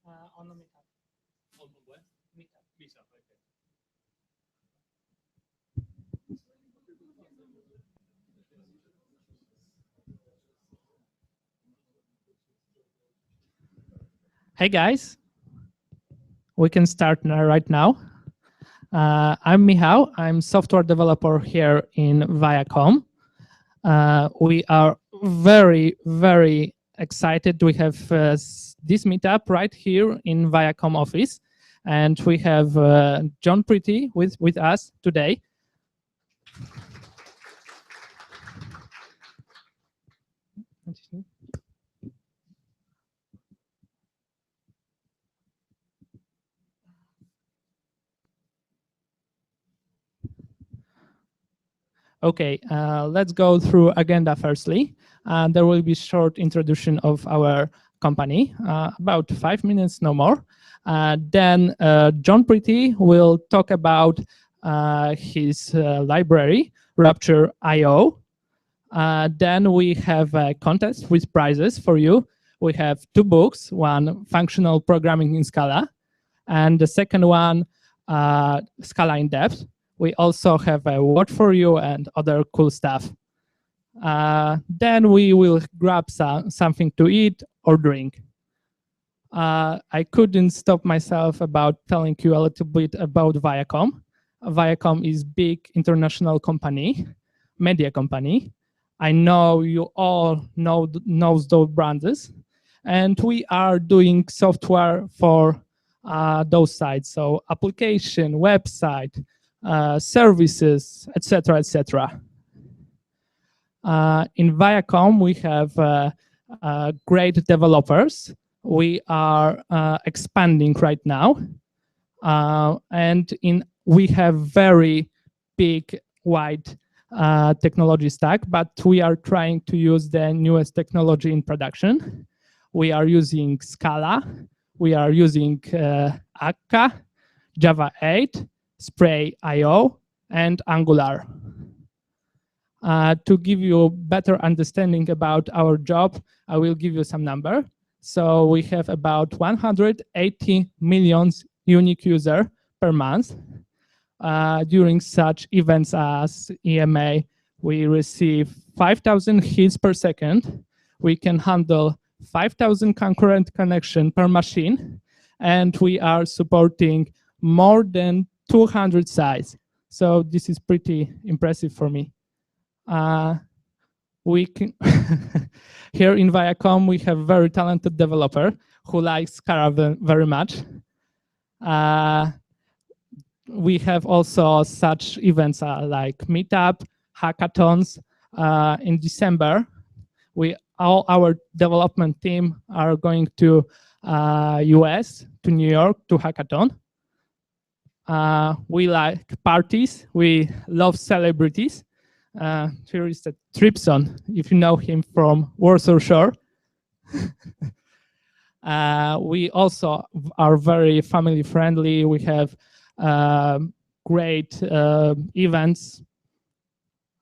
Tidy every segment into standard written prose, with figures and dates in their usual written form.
On the meetup. On where? Meetup. Meetup, okay. Hey guys, we can start right now. I'm Michał. I'm software developer here in Viacom. We are very, very excited. We have this meetup right here in Viacom office, and we have Jon Pretty with us today. Okay, let's go through agenda firstly. There will be short introduction of our company, about 5 minutes, no more. Then Jon Pretty will talk about his library, Rapture.io. Then we have a contest with prizes for you. We have 2 books, one Functional Programming in Scala, and the second one, Scala in Depth. We also have a watch for you and other cool stuff. Then we will grab something to eat or drink. I couldn't stop myself about telling you a little bit about Viacom. Viacom is big international company, media company. I know you all knows those brands, and we are doing software for those sites, so application, website, services, etc., etc. In Viacom, we have great developers. We are expanding right now, and we have very big, wide technology stack, but we are trying to use the newest technology in production. We are using Scala, we are using Akka, Java 8, Spray.io, and Angular. To give you a better understanding about our job, I will give you some number. So we have about 180 million unique users per month. During such events as EMA, we receive 5,000 hits per second. We can handle 5,000 concurrent connections per machine, and we are supporting more than 200 sites. So this is pretty impressive for me. We can here in Viacom, we have very talented developer who likes Scala very much. We have also such events like Meetup, hackathons. In December, all our development team are going to US, to New York, to hackathon. We like parties. We love celebrities. Here is the Tripson, if you know him from Warsaw Shore. We also are very family friendly. We have great events.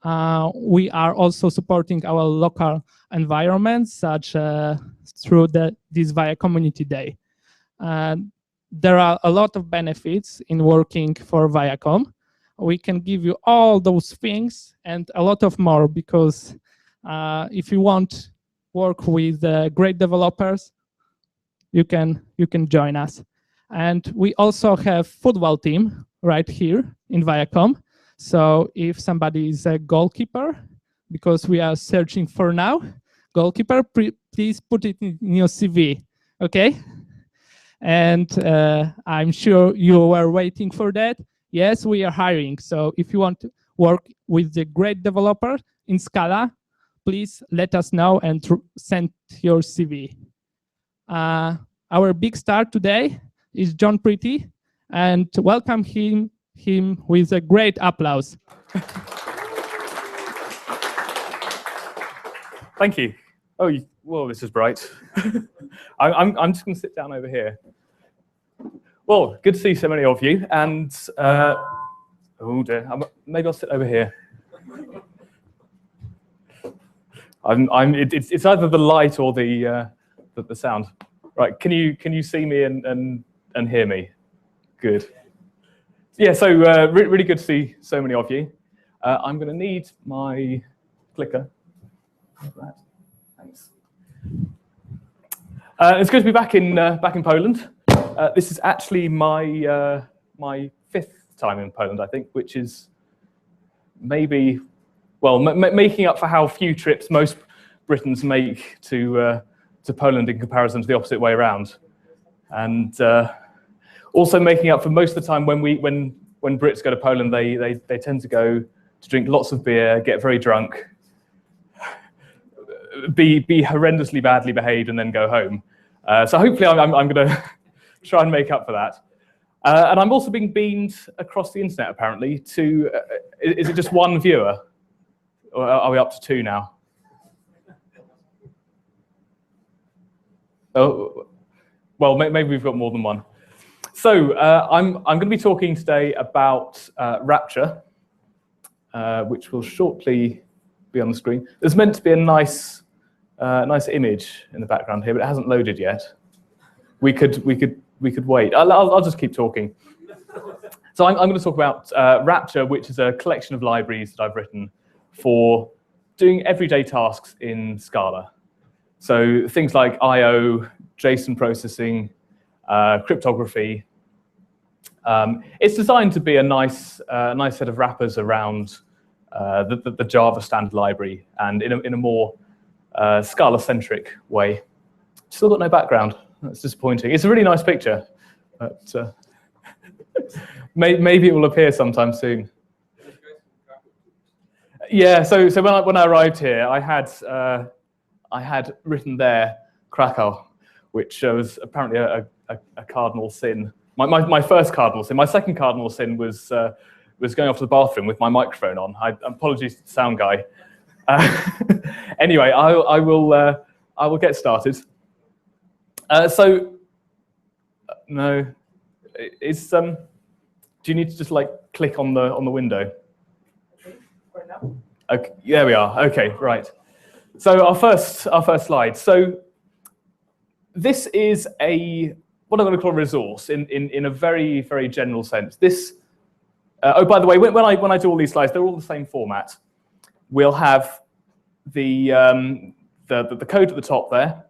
We are also supporting our local environments, such through this Via Community Day. There are a lot of benefits in working for Viacom. We can give you all those things and a lot of more, because if you want work with great developers, you can join us. And we also have football team right here in Viacom. So if somebody is a goalkeeper, because we are searching for now, goalkeeper, please put it in your CV, okay? And I'm sure you were waiting for that. Yes, we are hiring. So if you want to work with the great developer in Scala, please let us know and send your CV. Our big star today is Jon Pretty, and welcome him with a great applause. Thank you. Oh, well, this is bright. I'm just going to sit down over here. Well, good to see so many of you, and oh dear, maybe I'll sit over here. It's either the light or the sound. Right, can you see me and hear me? Good. Yeah, so really good to see so many of you. I'm going to need my clicker. Thanks. It's good to be back in Poland. This is actually my my 5th time in Poland, I think, which is maybe, well, making up for how few trips most Britons make to Poland in comparison to the opposite way around, and also making up for most of the time when Brits go to Poland, they tend to go to drink lots of beer, get very drunk, be horrendously badly behaved, and then go home. So hopefully I'm going to try and make up for that. And I'm also being beamed across the internet, apparently, to, is it just one viewer? Or are we up to 2 now? Oh, well, maybe we've got more than one. So I'm going to be talking today about Rapture, which will shortly be on the screen. There's meant to be a nice image in the background here, but it hasn't loaded yet. We could wait. I'll just keep talking. So I'm going to talk about Rapture, which is a collection of libraries that I've written for doing everyday tasks in Scala. So things like I/O, JSON processing, cryptography. It's designed to be a nice set of wrappers around the Java standard library, and in a more Scala-centric way. Still got no background. That's disappointing. It's a really nice picture, but maybe it will appear sometime soon. Yeah. So when I arrived here, I had written there Krakow, which was apparently a cardinal sin. My first cardinal sin. My second cardinal sin was going off to the bathroom with my microphone on. Apologies to the sound guy. Anyway, I will get started. No, it's do you need to just like click on the window? Right now. Okay, there we are. Okay, right. So our first slide. So this is what I'm going to call a resource in a very, very general sense. This. Oh, by the way, when I do all these slides, they're all the same format. We'll have the code at the top there,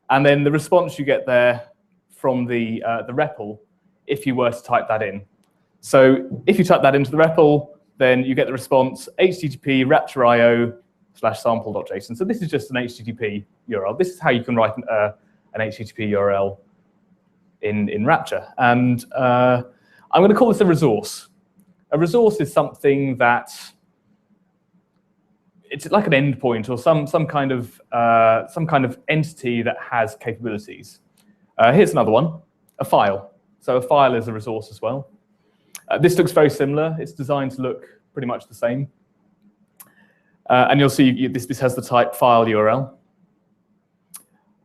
and then the response you get there from the REPL if you were to type that in. So if you type that into the REPL, then you get the response http rapture.io/sample.json. So this is just an HTTP URL. This is how you can write an HTTP URL in Rapture. And I'm going to call this a resource. A resource is something that it's like an endpoint or some kind of entity that has capabilities. Here's another one, a file. So a file is a resource as well. This looks very similar. It's designed to look pretty much the same. And you'll see this has the type file URL.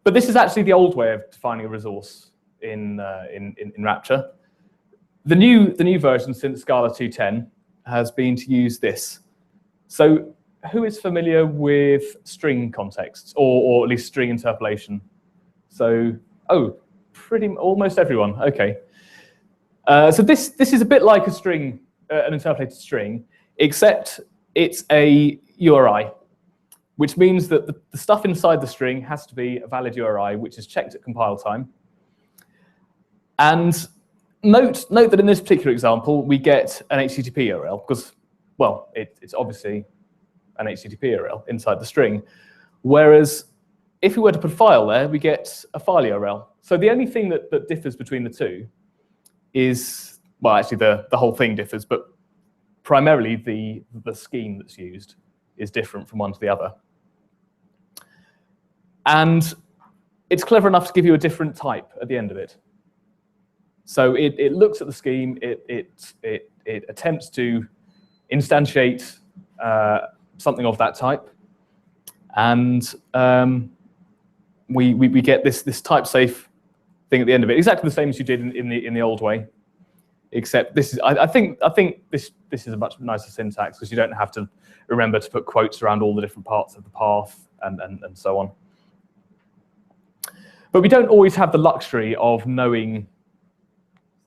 But this is actually the old way of defining a resource in Rapture. The new version since Scala 2.10 has been to use this. So who is familiar with string contexts, or at least string interpolation? So, almost everyone. Okay. So this is a bit like a string, an interpolated string, except it's a URI, which means that the stuff inside the string has to be a valid URI, which is checked at compile time. And note that in this particular example, we get an HTTP URL because, well, it's obviously an HTTP URL inside the string. Whereas if we were to put a file there, we get a file URL. So the only thing that differs between the two is, well, actually the whole thing differs, but primarily the scheme that's used is different from one to the other. And it's clever enough to give you a different type at the end of it. So it looks at the scheme, it attempts to instantiate something of that type, and we get this type safe thing at the end of it, exactly the same as you did in the old way, except this is I think this is a much nicer syntax because you don't have to remember to put quotes around all the different parts of the path and so on. But we don't always have the luxury of knowing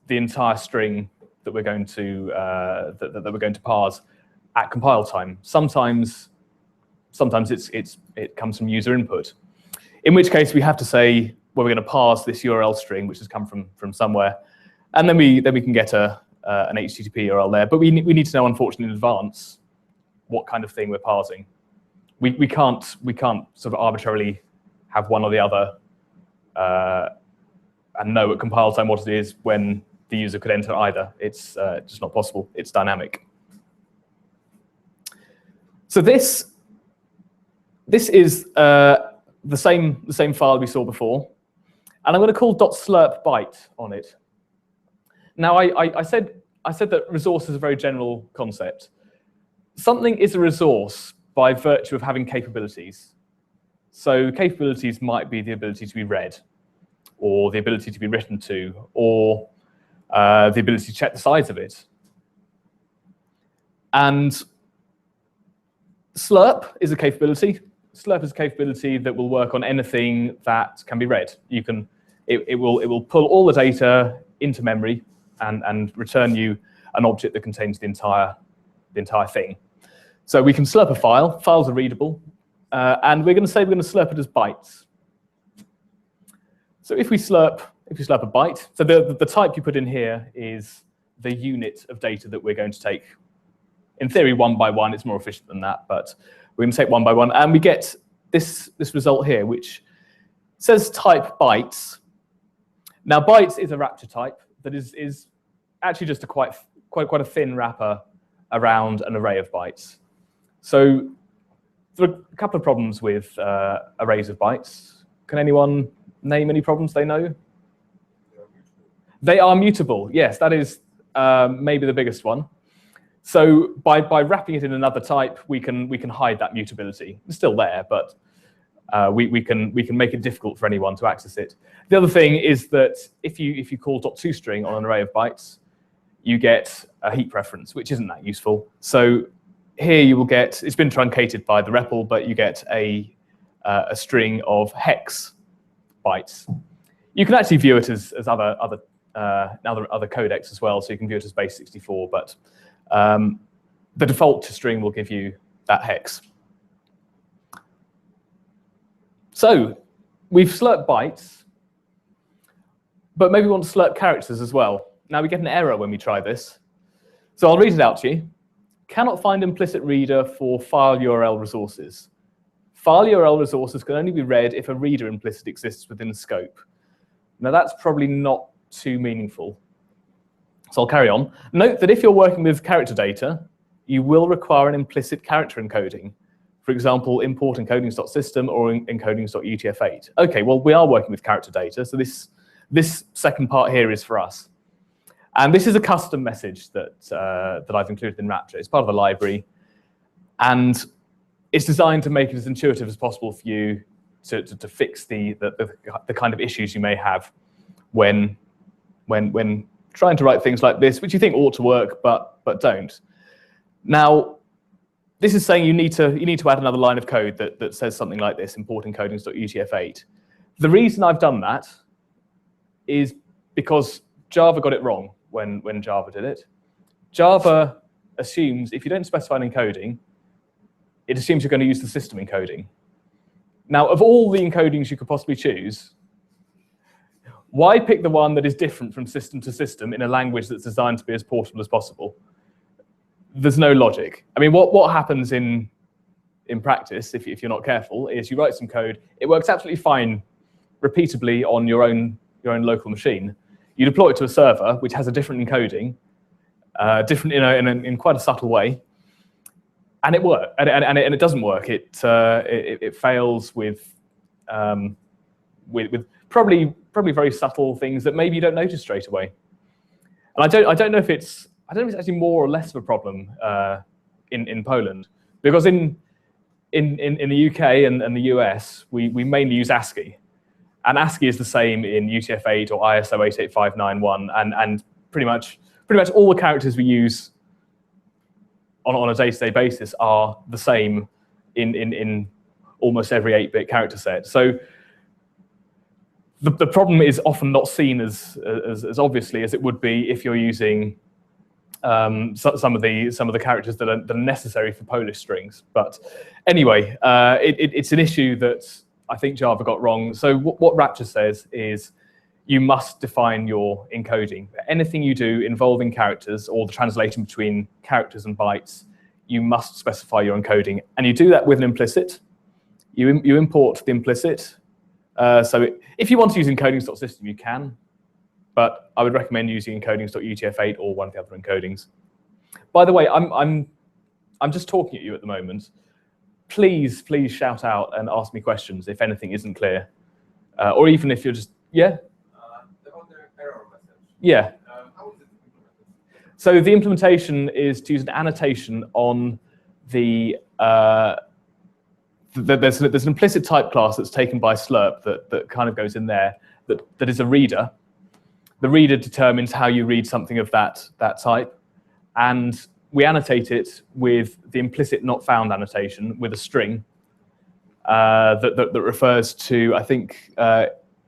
the entire string that we're going to that we're going to parse at compile time. Sometimes it comes from user input, in which case we have to say, well, we're going to parse this URL string, which has come from somewhere, and then we can get an HTTP URL there. But we need to know, unfortunately, in advance what kind of thing we're parsing. We can't sort of arbitrarily have one or the other and know at compile time what it is when the user could enter either. It's just not possible. It's dynamic. So this is the same file we saw before, and I'm going to call .slurp byte on it. Now I said that resource is a very general concept. Something is a resource by virtue of having capabilities. So capabilities might be the ability to be read, or the ability to be written to, or the ability to check the size of it. And slurp is a capability. Slurp is a capability that will work on anything that can be read. It will pull all the data into memory and return you an object that contains the entire thing. So we can slurp a file. Files are readable, and we're going to say we're going to slurp it as bytes. So if we slurp a byte, so the type you put in here is the unit of data that we're going to take. In theory, 1 by 1. It's more efficient than that, but we're going to take 1 by 1, and we get this result here, which says type bytes. Now, bytes is a rapture type that is actually just a quite a thin wrapper around an array of bytes. So there are a couple of problems with arrays of bytes. Can anyone name any problems they know? They are mutable. Yes, that is maybe the biggest one. So by wrapping it in another type, we can hide that mutability. It's still there, but we can make it difficult for anyone to access it. The other thing is that if you call .toString on an array of bytes, you get a heap reference, which isn't that useful. So here you will get, it's been truncated by the REPL, but you get a string of hex bytes. You can actually view it as other codecs as well, so you can view it as base 64, but the default string will give you that hex. So we've slurped bytes, but maybe we want to slurp characters as well. Now we get an error when we try this. So I'll read it out to you. Cannot find implicit reader for file URL resources. File URL resources can only be read if a reader implicit exists within the scope. Now that's probably not too meaningful. So I'll carry on. Note that if you're working with character data, you will require an implicit character encoding. For example, import encodings.system or encodings.utf8. OK, well, we are working with character data, so this second part here is for us. And this is a custom message that I've included in Rapture. It's part of a library, and it's designed to make it as intuitive as possible for you to fix the kind of issues you may have when trying to write things like this, which you think ought to work, but don't. Now, this is saying you need to add another line of code that says something like this: import encodings.utf8. The reason I've done that is because Java got it wrong when Java did it. Java assumes if you don't specify an encoding, it assumes you're going to use the system encoding. Now, of all the encodings you could possibly choose, why pick the one that is different from system to system in a language that's designed to be as portable as possible? There's no logic. I mean, what happens in practice, if you're not careful, is you write some code. It works absolutely fine repeatably on your own local machine. You deploy it to a server, which has a different encoding, different in quite a subtle way, and it works. And it doesn't work. It fails with probably very subtle things that maybe you don't notice straight away. And I don't know if it's actually more or less of a problem in Poland, because in the UK and the US we mainly use ASCII. And ASCII is the same in UTF-8 or ISO 88591, and pretty much all the characters we use on a day-to-day basis are the same in almost every 8-bit character set. So The problem is often not seen as obviously as it would be if you're using some of the characters that are necessary for Polish strings. But anyway, it's an issue that I think Java got wrong. So what Rapture says is you must define your encoding. Anything you do involving characters or the translation between characters and bytes, you must specify your encoding. And you do that with an implicit. You import the implicit. So if you want to use encodings.system, you can. But I would recommend using encodings.utf8 or one of the other encodings. By the way, I'm just talking at you at the moment. Please shout out and ask me questions if anything isn't clear, or even if you're just About the error message. Yeah. How is it implemented? So the implementation is to use an annotation on the there's an implicit type class that's taken by Slurp that kind of goes in there that is a reader. The reader determines how you read something of that type, and we annotate it with the implicit not found annotation with a string that refers to, I think,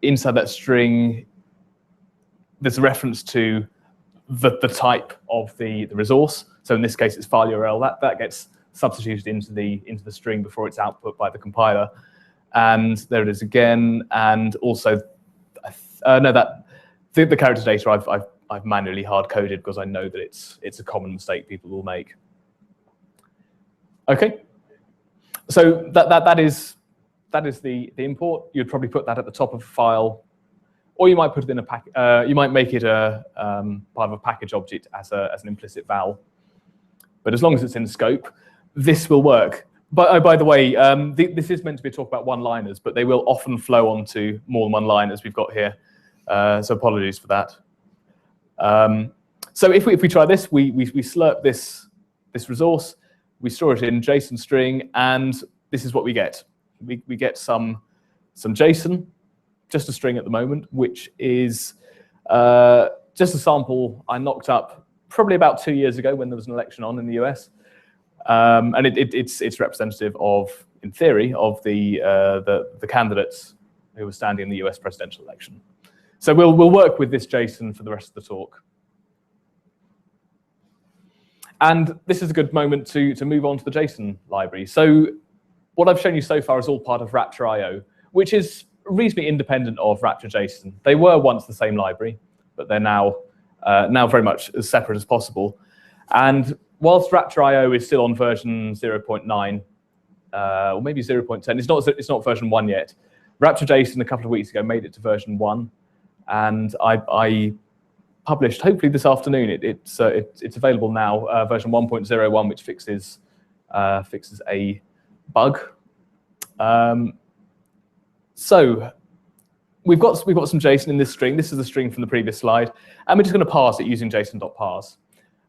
inside that string, there's a reference to the type of the resource. So in this case, it's file URL. That gets substituted into the string before it's output by the compiler. And there it is again. And also, the character data I've manually hard coded because I know that it's a common mistake people will make. Okay, so that is the import. You'd probably put that at the top of a file, or you might put it in a pack. You might make it a part of a package object as an implicit val. But as long as it's in scope, this will work. But by the way, this is meant to be a talk about one-liners, but they will often flow onto more than one line as we've got here. So apologies for that. So if we try this, we slurp this resource, we store it in JSON string, and this is what we get. We get some JSON, just a string at the moment, which is just a sample I knocked up probably about 2 years ago when there was an election on in the US. And it's representative of, in theory, of the candidates who were standing in the US presidential election. So we'll work with this JSON for the rest of the talk. And this is a good moment to move on to the JSON library. So what I've shown you so far is all part of Rapture.io, which is reasonably independent of Rapture JSON. They were once the same library, but they're now very much as separate as possible. And whilst Rapture.io is still on version 0.9, or maybe 0.10, it's not version 1 yet. Rapture JSON a couple of weeks ago made it to version 1. And I published, hopefully this afternoon, it's available now, version 1.01, which fixes a bug. So we've got some JSON in this string. This is the string from the previous slide, and we're just going to parse it using JSON.parse,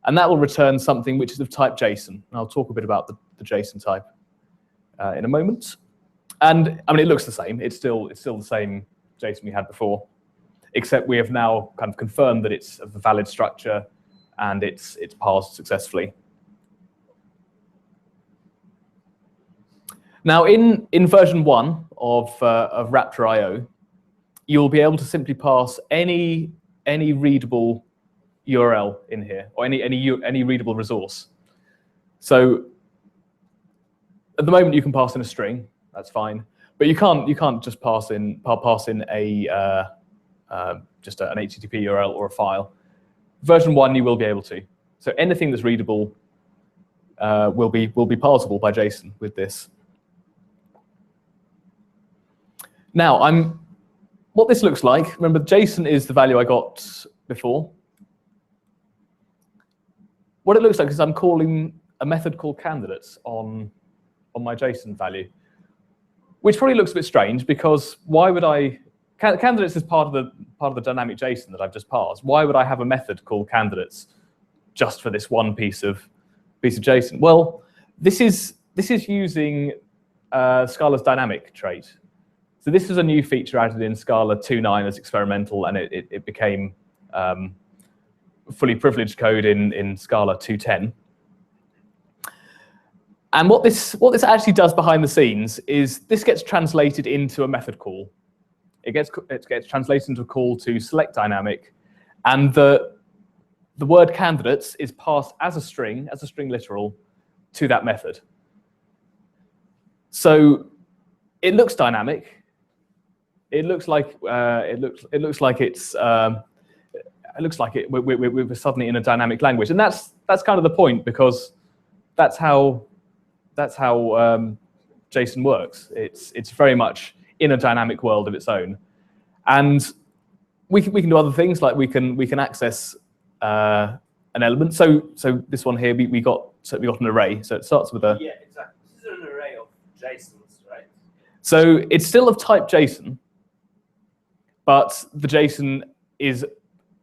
and that will return something which is of type JSON. And I'll talk a bit about the JSON type in a moment. And I mean, it looks the same. It's still the same JSON we had before, except we have now kind of confirmed that it's of a valid structure and it's parsed successfully. Now, in version 1 of Rapture.io, you'll be able to simply parse any readable URL in here, or any readable resource. So at the moment, you can parse in a string. That's fine, but you can't just parse in a just an HTTP URL or a file. Version 1, you will be able to. So anything that's readable will be parsable by JSON with this. Now, what this looks like, remember, JSON is the value I got before. What it looks like is I'm calling a method called candidates on my JSON value, which probably looks a bit strange because why would I? Candidates is part of the dynamic JSON that I've just parsed. Why would I have a method called candidates just for this one piece of JSON? Well, this is using Scala's dynamic trait. So this is a new feature added in Scala 2.9 as experimental, and it became fully privileged code in Scala 2.10. And what this actually does behind the scenes is this gets translated into a method call. It gets translated into a call to select dynamic, and the word candidates is passed as a string literal, to that method. So it looks dynamic. It looks like we're suddenly in a dynamic language, and that's kind of the point, because that's how JSON works. It's very much in a dynamic world of its own, and we can do other things, like we can access an element. So this one here, we got an array. So it starts with a Yeah, exactly. This is an array of JSONs, right? So it's still of type JSON, but the JSON is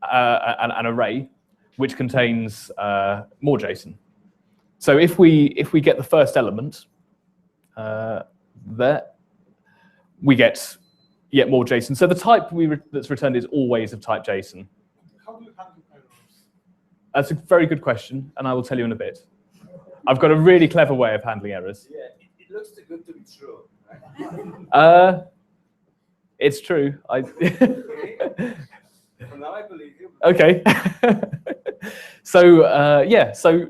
an array which contains more JSON. So if we get the first element there, we get yet more JSON. So the type that's returned is always of type JSON. How do you handle errors? That's a very good question, and I will tell you in a bit. I've got a really clever way of handling errors. Yeah, it looks too good to be true. Right? It's true. For now, I believe you. Okay. So yeah. So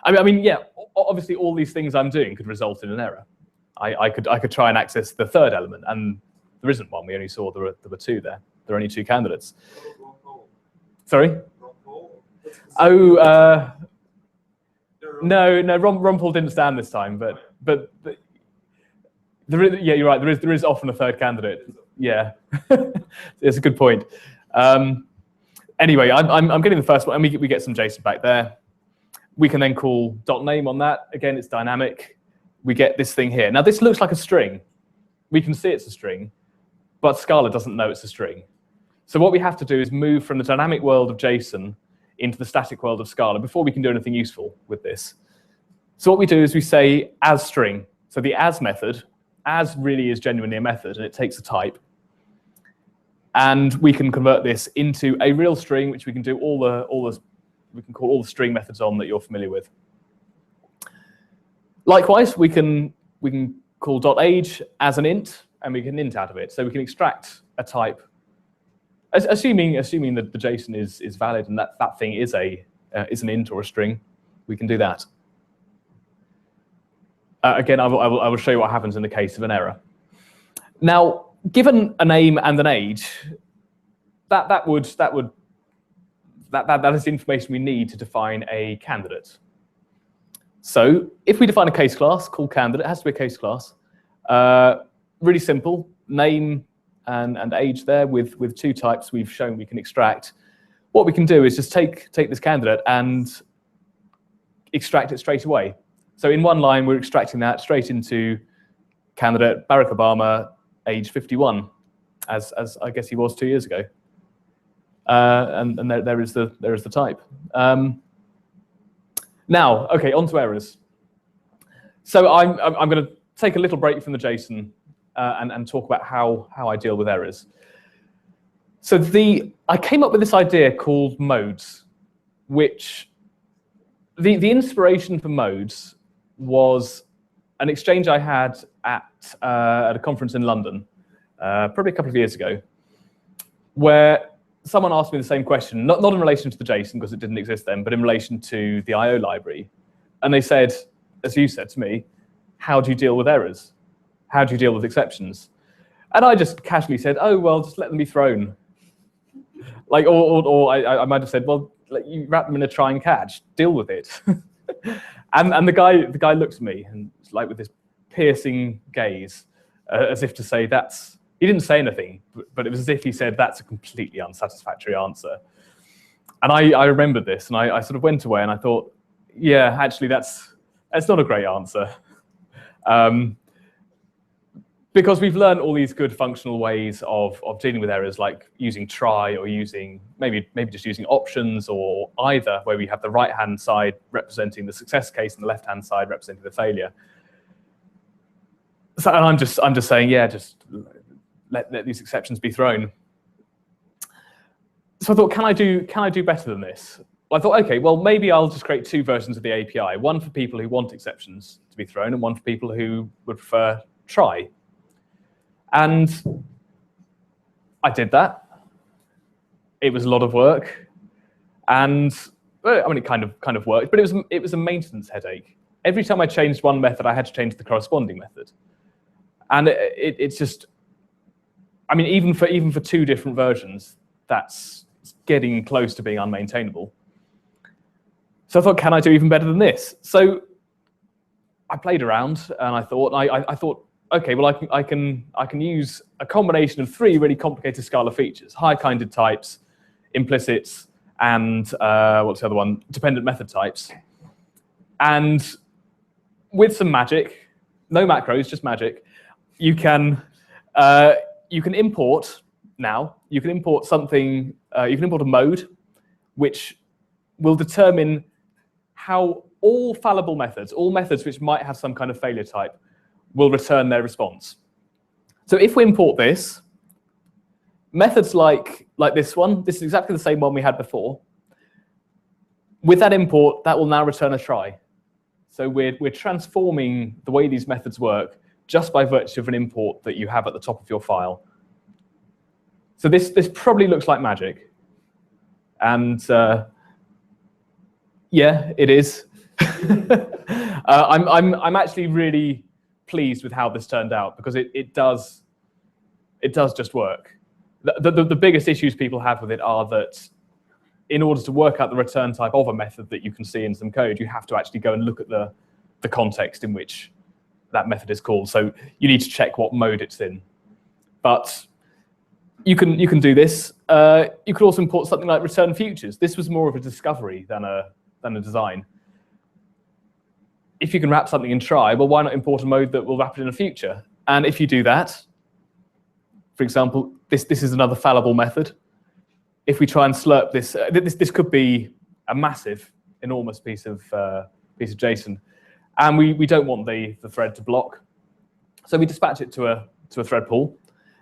I mean, yeah. Obviously, all these things I'm doing could result in an error. I could try and access the third element, and there isn't one. We only saw there were two there. There are only two candidates. Sorry. Oh. No. Rumpel didn't stand this time, but there is, yeah, you're right. There is often a third candidate. Yeah, it's a good point. Anyway, I'm getting the first one, and we get some JSON back there. We can then call .name on that. Again, it's dynamic. We get this thing here. Now, this looks like a string. We can see it's a string, but Scala doesn't know it's a string. So what we have to do is move from the dynamic world of JSON into the static world of Scala before we can do anything useful with this. So what we do is we say as string. So the as method, as really is genuinely a method, and it takes a type. And we can convert this into a real string, which we can do we can call all the string methods on that you're familiar with. Likewise, we can call .age as an int, and we can int out of it. So we can extract a type, assuming that the JSON is valid and that thing is an int or a string. We can do that. Again, I will show you what happens in the case of an error. Now, given a name and an age, that is the information we need to define a candidate. So if we define a case class called candidate, it has to be a case class. Really simple, name and age there with two types we've shown we can extract. What we can do is just take this candidate and extract it straight away. So in one line, we're extracting that straight into candidate Barack Obama, age 51, as I guess he was 2 years ago. And there is the type. Now, okay, on to errors. So I'm going to take a little break from the JSON and talk about how I deal with errors. So I came up with this idea called modes, which the inspiration for modes was an exchange I had at a conference in London, probably a couple of years ago, where someone asked me the same question, not in relation to the JSON, because it didn't exist then, but in relation to the I/O library. And they said, as you said to me, how do you deal with errors? How do you deal with exceptions? And I just casually said, oh, well, just let them be thrown. Like, or I might have said, well, you wrap them in a try and catch, deal with it. and the guy looked at me and like with this piercing gaze, as if to say he didn't say anything, but it was as if he said that's a completely unsatisfactory answer. And I remembered this, and I sort of went away and I thought, yeah, actually that's not a great answer. Because we've learned all these good functional ways of dealing with errors, like using try or using maybe just using options, or either, where we have the right-hand side representing the success case and the left-hand side representing the failure. So, and I'm just saying, yeah, just let these exceptions be thrown. So I thought, can I do better than this? Well, I thought, okay, well, maybe I'll just create two versions of the API, one for people who want exceptions to be thrown and one for people who would prefer try. And I did that. It was a lot of work, and well, I mean, it kind of worked, but it was a maintenance headache. Every time I changed one method, I had to change the corresponding method, and it's just, I mean, even for 2 different versions, that's getting close to being unmaintainable. So I thought, can I do even better than this? So I played around, and I thought, okay, well, I can use a combination of 3 really complicated Scala features: high-kinded types, implicits, and what's the other one? Dependent method types. And with some magic, no macros, just magic, you can import now. You can import something. You can import a mode, which will determine how all fallible methods, all methods which might have some kind of failure type, will return their response. So if we import this, methods like this one, this is exactly the same one we had before. With that import, that will now return a try. So we're transforming the way these methods work just by virtue of an import that you have at the top of your file. So this probably looks like magic. And yeah, it is. I'm actually really pleased with how this turned out, because it does just work. The biggest issues people have with it are that in order to work out the return type of a method that you can see in some code, you have to actually go and look at the context in which that method is called. So you need to check what mode it's in. But you can do this. You could also import something like return futures. This was more of a discovery than a design. If you can wrap something in try, well, why not import a mode that will wrap it in a future? And if you do that, for example, this is another fallible method. If we try and slurp this, this could be a massive, enormous piece of JSON, and we don't want the thread to block. So we dispatch it to a thread pool,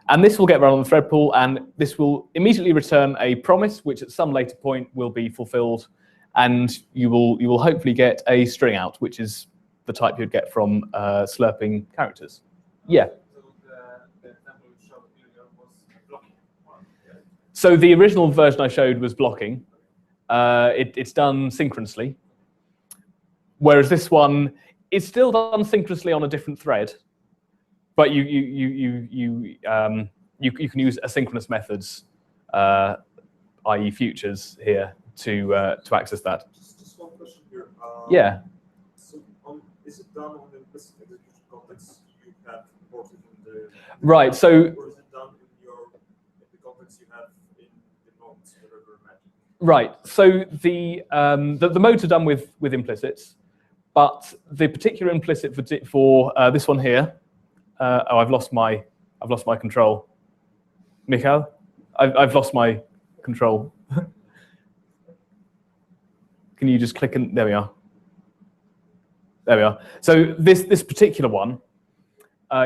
and this will get run on the thread pool, and this will immediately return a promise, which at some later point will be fulfilled, and you will hopefully get a string out, which is the type you'd get from slurping characters. Yeah. So the original version I showed was blocking. It's done synchronously, whereas this one is still done synchronously on a different thread, but you can use asynchronous methods, i.e. futures here, to access that. Just one question here. Yeah. So is it done on the implicit execution context you have imported in the Right. So. Or is it done in the context you have in the nodes, whatever magic? Right. So the modes are done with implicits, but the particular implicit for this one here. Oh, I've lost my control. Mikhail, I've lost my control. Can you just click and there we are. There we are. So this particular one,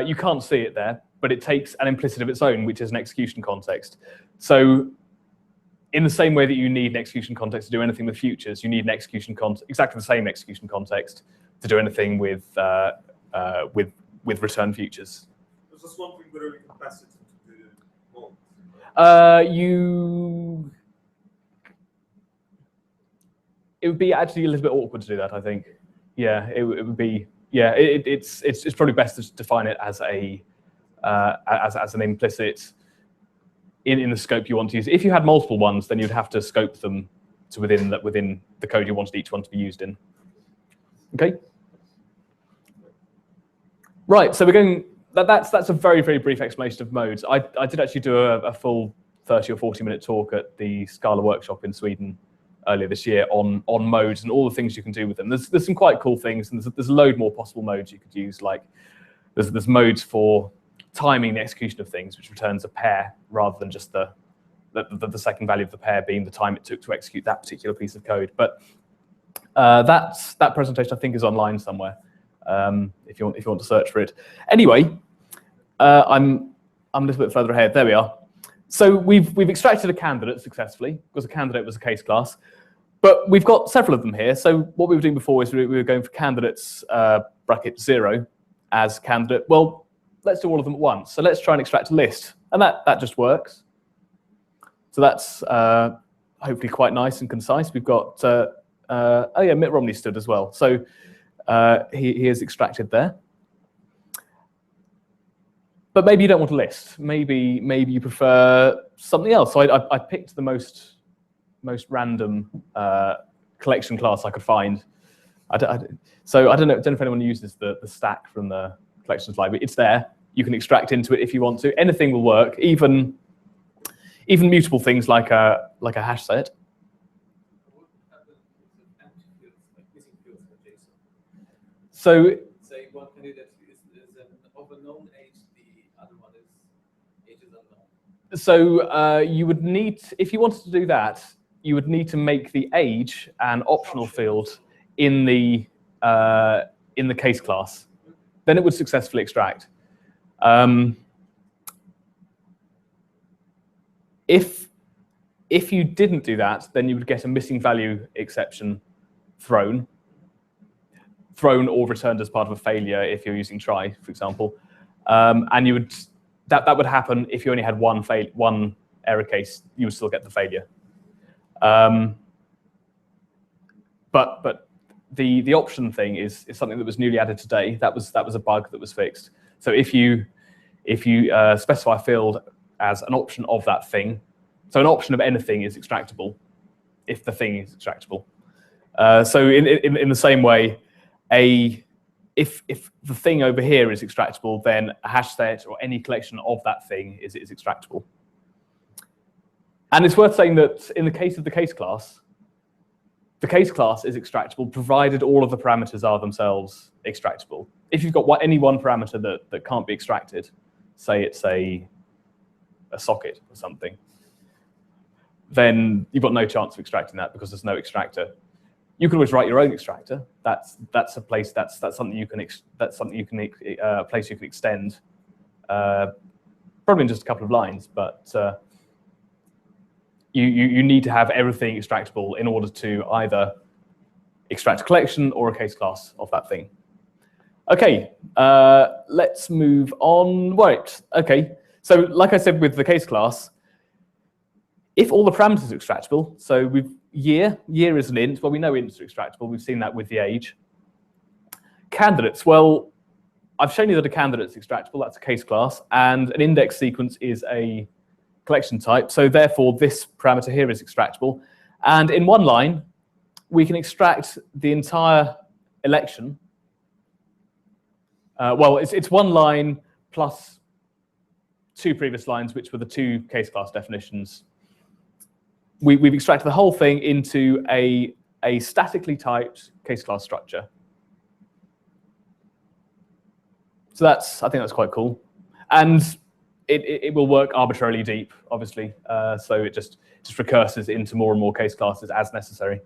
you can't see it there, but it takes an implicit of its own, which is an execution context. So in the same way that you need an execution context to do anything with futures, you need an execution context, exactly the same execution context to do anything with return futures. I was just wondering whether we can pass it into the mode. It would be actually a little bit awkward to do that, I think. Yeah, it would be. Yeah, it's probably best to define it as as an implicit in the scope you want to use. If you had multiple ones, then you'd have to scope them to within the code you wanted each one to be used in. Okay. Right. So we're going. That's a very, very brief explanation of modes. I did actually do a full 30 or 40-minute talk at the Scala workshop in Sweden earlier this year on modes and all the things you can do with them. There's some quite cool things, and there's a load more possible modes you could use. Like there's modes for timing the execution of things, which returns a pair rather than just the second value of the pair being the time it took to execute that particular piece of code. But that presentation I think is online somewhere. If you want to search for it. Anyway, I'm a little bit further ahead. There we are. So we've extracted a candidate successfully, because a candidate was a case class. But we've got several of them here. So what we were doing before is we were going for candidates bracket 0 as candidate. Well, let's do all of them at once. So let's try and extract a list. And that just works. So that's hopefully quite nice and concise. We've got, oh yeah, Mitt Romney stood as well. So he is extracted there. But maybe you don't want a list. Maybe you prefer something else. So I picked the most random collection class I could find. So I don't know if anyone uses the stack from the collections library. It's there. You can extract into it if you want to. Anything will work, even mutable things like a hash set. So Say one candidate is of a known age, the other one is ages unknown. So you would need, if you wanted to do that, you would need to make the age an optional field in the case class. Then it would successfully extract. If you didn't do that, then you would get a missing value exception thrown or returned as part of a failure if you're using try, for example. And you would that would happen if you only had one error case. You would still get the failure. But the option thing is something that was newly added today. That was a bug that was fixed. So if you specify a field as an option of that thing, so an option of anything is extractable if the thing is extractable. So in the same way, if the thing over here is extractable, then a hash set or any collection of that thing is extractable. And it's worth saying that in the case of the case class is extractable provided all of the parameters are themselves extractable. If you've got any one parameter that can't be extracted, say it's a socket or something, then you've got no chance of extracting that because there's no extractor. You can always write your own extractor. That's a place that's something you can place you can extend, probably in just a couple of lines, but you need to have everything extractable in order to either extract a collection or a case class of that thing. Okay, let's move on. Right. Okay. So, like I said with the case class, if all the parameters are extractable, so year is an int. Well, we know ints are extractable. We've seen that with the age. Candidates. Well, I've shown you that a candidate is extractable. That's a case class, and an index sequence is a collection type. So therefore, this parameter here is extractable. And in one line, we can extract the entire election. Well, it's one line plus two previous lines, which were the two case class definitions. We've extracted the whole thing into a statically typed case class structure. So I think that's quite cool. And it will work arbitrarily deep, obviously. So it just recurses into more and more case classes as necessary.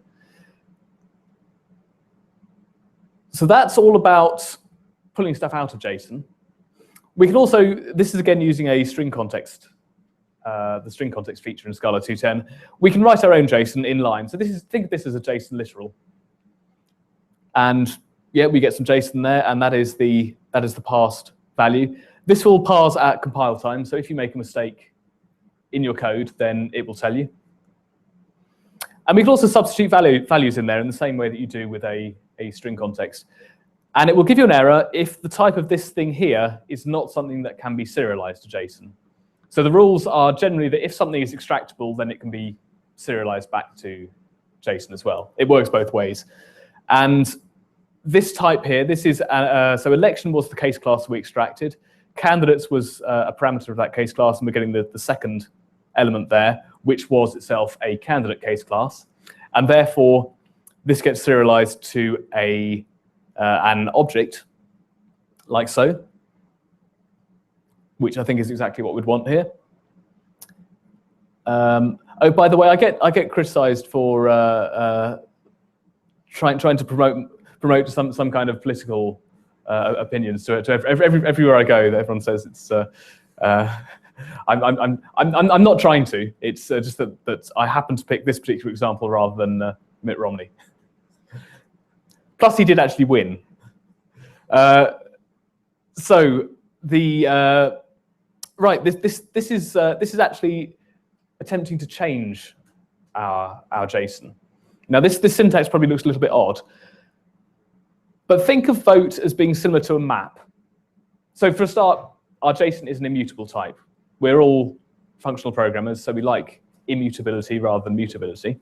So that's all about pulling stuff out of JSON. We can also, this is again using a string context, the string context feature in Scala 2.10. We can write our own JSON in line. So think of this as a JSON literal. And yeah, we get some JSON there, and that is the parsed value. This will parse at compile time. So if you make a mistake in your code, then it will tell you. And we can also substitute values in there in the same way that you do with a string context. And it will give you an error if the type of this thing here is not something that can be serialized to JSON. So the rules are generally that if something is extractable, then it can be serialized back to JSON as well. It works both ways. And this type here, this is, so election was the case class we extracted. Candidates was a parameter of that case class, and we're getting the second element there, which was itself a candidate case class. And therefore, this gets serialized to an object like so, which I think is exactly what we'd want here. Oh, by the way, I get criticized for trying to promote some kind of political opinions to everywhere I go. Everyone says it's. I'm not trying to. It's just that I happen to pick this particular example rather than Mitt Romney. Plus, he did actually win. So the right, this is actually attempting to change our JSON. Now, this syntax probably looks a little bit odd, but think of vote as being similar to a map. So for a start, our JSON is an immutable type. We're all functional programmers, so we like immutability rather than mutability.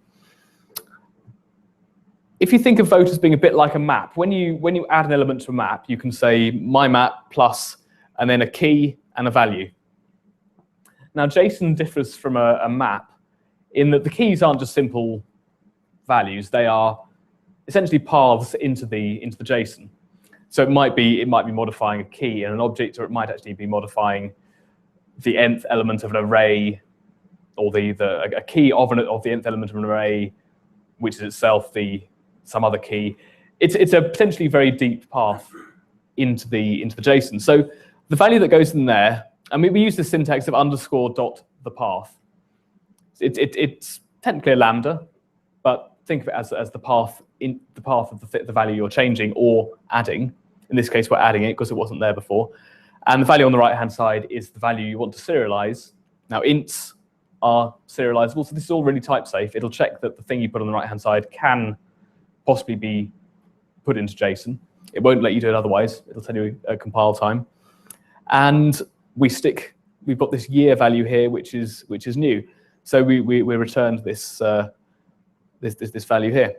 If you think of vote as being a bit like a map, when you add an element to a map, you can say my map plus, and then a key and a value. Now, JSON differs from a map in that the keys aren't just simple values; they are essentially paths into the JSON. So it might be modifying a key in an object, or it might actually be modifying the nth element of an array, or a key of the nth element of an array, which is itself some other key. It's a potentially very deep path into the JSON. So the value that goes in there, I mean, we use the syntax of underscore dot the path. It's technically a lambda, but think of it as the path of the value you're changing or adding. In this case, we're adding it because it wasn't there before. And the value on the right-hand side is the value you want to serialize. Now, ints are serializable, so this is all really type safe. It'll check that the thing you put on the right-hand side can possibly be put into JSON. It won't let you do it otherwise. It'll tell you a compile time. And we've got this year value here, which is new. So we returned this this value here.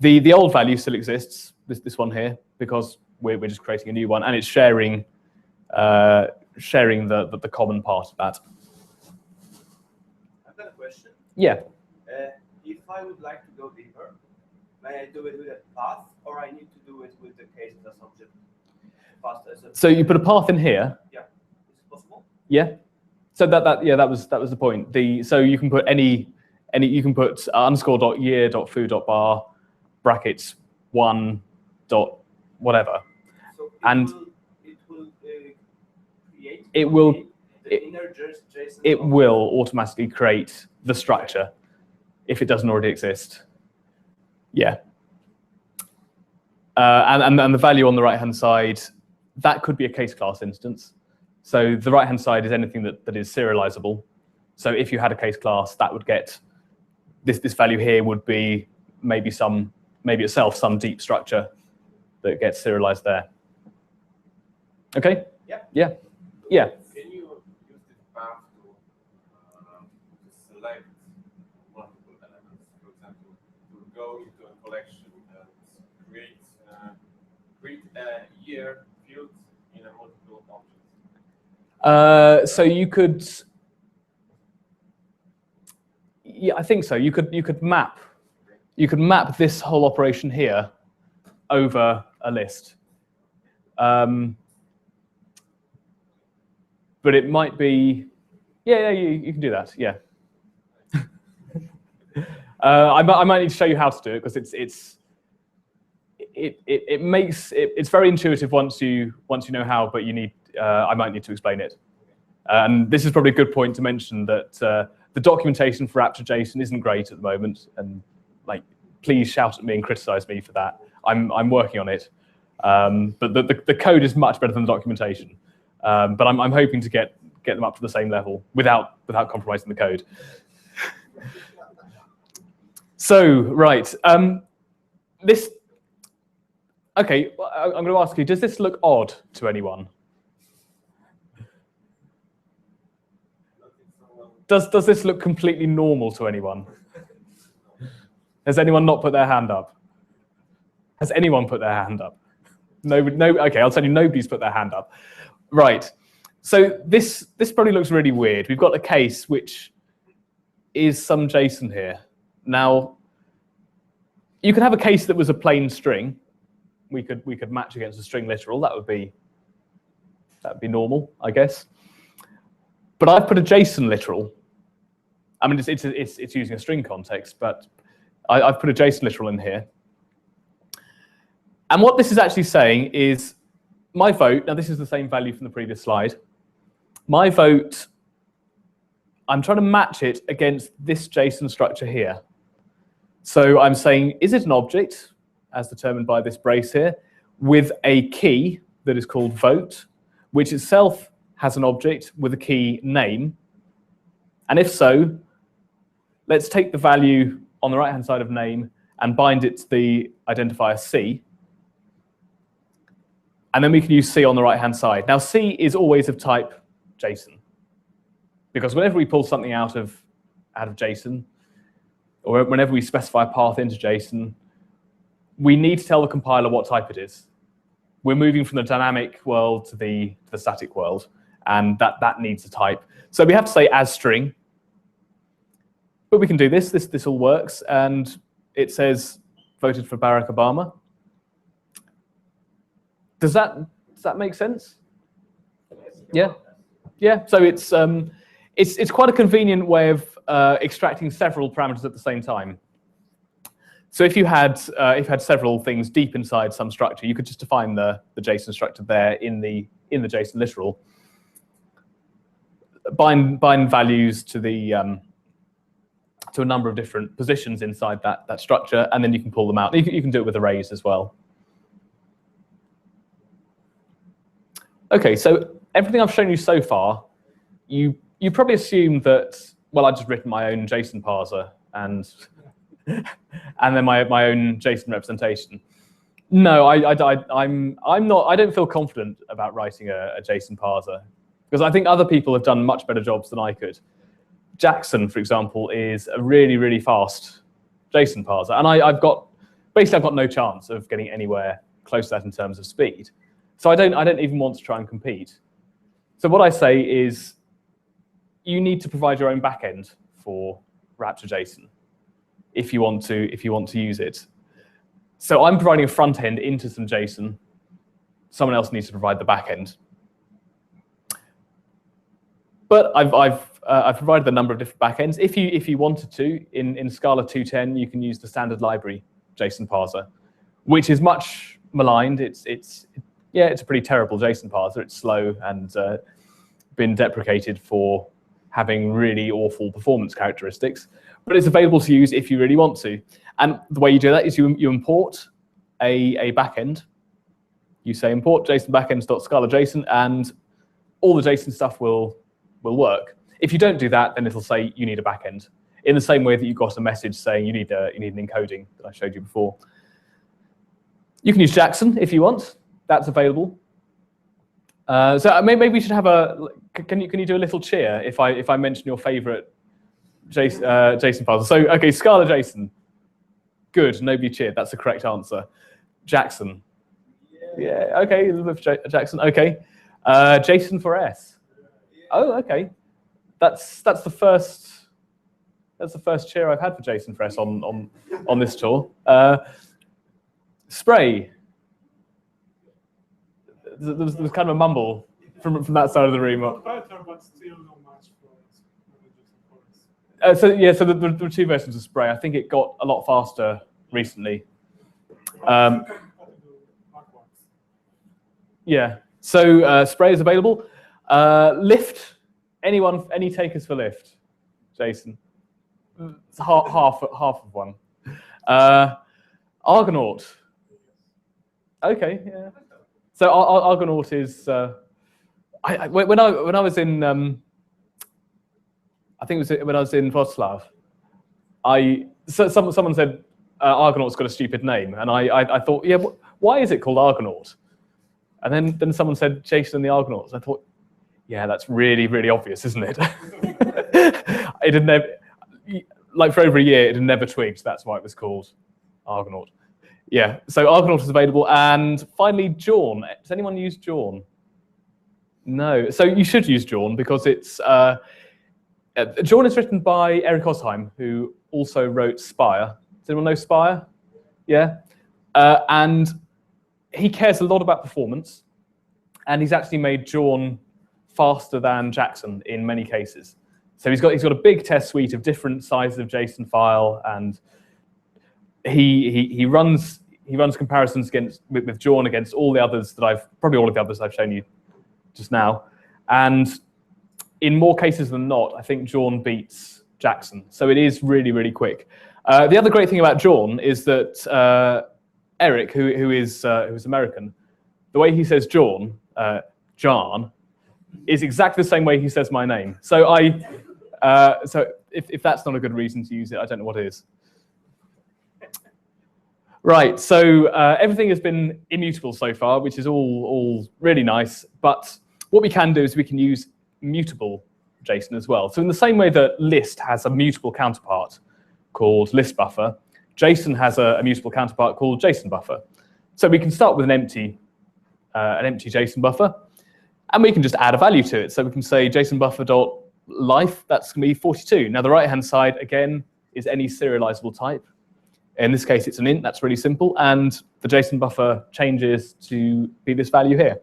The old value still exists, this one here, because we're just creating a new one, and it's sharing the common part of that. I've got a question. Yeah. If I would like to go deeper, may I do it with a path, or I need to do it with the case as object? So you put a path in here. Yeah. Is it possible? Yeah. So that was the point. So you can put you can put underscore dot year dot foo dot bar brackets 1 dot whatever. So it will JSON. It will automatically create the structure if it doesn't already exist. Yeah. And the value on the right-hand side, that could be a case class instance. So the right-hand side is anything that is serializable. So if you had a case class, that would get this value here would be maybe itself some deep structure that gets serialized there. Okay? Yeah. Yeah. Yeah. Can you use this path to select multiple elements? For example, to go into a collection and create a year field in a multiple objects? So you could, yeah, I think so. You could map this whole operation here over a list. But it might be, yeah, you can do that, yeah. I might need to show you how to do it because it's very intuitive once you know how, but you need I might need to explain it. And this is probably a good point to mention that the documentation for app.json isn't great at the moment, and please shout at me and criticize me for that. I'm working on it, but the code is much better than the documentation. But I'm hoping to get them up to the same level without compromising the code. So right, okay, I'm going to ask you: does this look odd to anyone? Does this look completely normal to anyone? Has anyone not put their hand up? Has anyone put their hand up? No. Okay, I'll tell you, nobody's put their hand up. Right. So this probably looks really weird. We've got a case which is some JSON here. Now, you could have a case that was a plain string. We could match against a string literal. That would be normal, I guess. But I've put a JSON literal. I mean, it's using a string context, but I've put a JSON literal in here. And what this is actually saying is my vote, now this is the same value from the previous slide. My vote, I'm trying to match it against this JSON structure here. So I'm saying, is it an object, as determined by this brace here, with a key that is called vote, which itself has an object with a key name. And if so, let's take the value on the right-hand side of name and bind it to the identifier C. And then we can use C on the right-hand side. Now, C is always of type JSON, because whenever we pull something out of JSON, or whenever we specify a path into JSON, we need to tell the compiler what type it is. We're moving from the dynamic world to the static world, and that needs a type. So we have to say as string, but we can do this. This all works, and it says voted for Barack Obama. Does that make sense? Yeah, yeah. So it's quite a convenient way of extracting several parameters at the same time. So if you had several things deep inside some structure, you could just define the JSON structure there in the JSON literal, bind values to the to a number of different positions inside that structure, and then you can pull them out. You can do it with arrays as well. Okay, so everything I've shown you so far, you probably assume that, well, I've just written my own JSON parser and then my own JSON representation. No, I'm not. I don't feel confident about writing a JSON parser because I think other people have done much better jobs than I could. Jackson, for example, is a really, really fast JSON parser, and I've got no chance of getting anywhere close to that in terms of speed. So I don't even want to try and compete. So what I say is, you need to provide your own backend for Raptor JSON if you want to use it. So I'm providing a front end into some JSON. Someone else needs to provide the backend. But I've provided a number of different backends. If you wanted to, in Scala 2.10, you can use the standard library JSON parser, which is much maligned. It's a pretty terrible JSON parser. It's slow and been deprecated for having really awful performance characteristics. But it's available to use if you really want to. And the way you do that is you import a backend. You say import JSON backends.scala.json, and all the JSON stuff will work. If you don't do that, then it'll say you need a backend, in the same way that you got a message saying you need an encoding that I showed you before. You can use Jackson if you want. That's available. So maybe we should have a. Can you do a little cheer if I mention your favorite JSON parser? So okay, Scala JSON. Good. Nobody cheered. That's the correct answer. Jackson. Yeah. Okay. Elizabeth Jackson. Okay. JSON for S. Oh, okay. That's the first cheer I've had for JSON for S on this tour. Spray. There was kind of a mumble from that side of the room. Better, but still not much for So yeah, so there were two versions of Spray. I think it got a lot faster recently. Yeah. So Spray is available. Lift. Any takers for Lift? Jason. It's half of one. Argonaut. Okay. Yeah. So Argonaut is. When I was in. I think it was when I was in Wrocław. Someone said Argonaut's got a stupid name, and I thought, yeah, why is it called Argonaut? And then someone said Jason and the Argonauts. I thought, yeah, that's really, really obvious, isn't it? It had never, like for over a year, it had never twigged. That's why it was called Argonaut. Yeah, so Argonaut is available. And finally, Jon. Does anyone use Jon? No. So you should use Jon because it's Jon is written by Eric Osheim, who also wrote Spire. Does anyone know Spire? Yeah. And he cares a lot about performance, and he's actually made Jon faster than Jackson in many cases. So he's got a big test suite of different sizes of JSON file, and he runs comparisons with Jon against all the others that probably all of the others I've shown you just now, and in more cases than not, I think Jon beats Jackson. So it is really, really quick. The other great thing about Jon is that Eric, who's American, the way he says Jon, is exactly the same way he says my name. So So if that's not a good reason to use it, I don't know what is. Right, so everything has been immutable so far, which is all really nice. But what we can do is we can use mutable JSON as well. So in the same way that list has a mutable counterpart called list buffer, JSON has a mutable counterpart called JSON buffer. So we can start with an empty JSON buffer, and we can just add a value to it. So we can say JSON buffer.life, that's going to be 42. Now the right-hand side, again, is any serializable type. In this case, it's an int. That's really simple. And the JSON buffer changes to be this value here.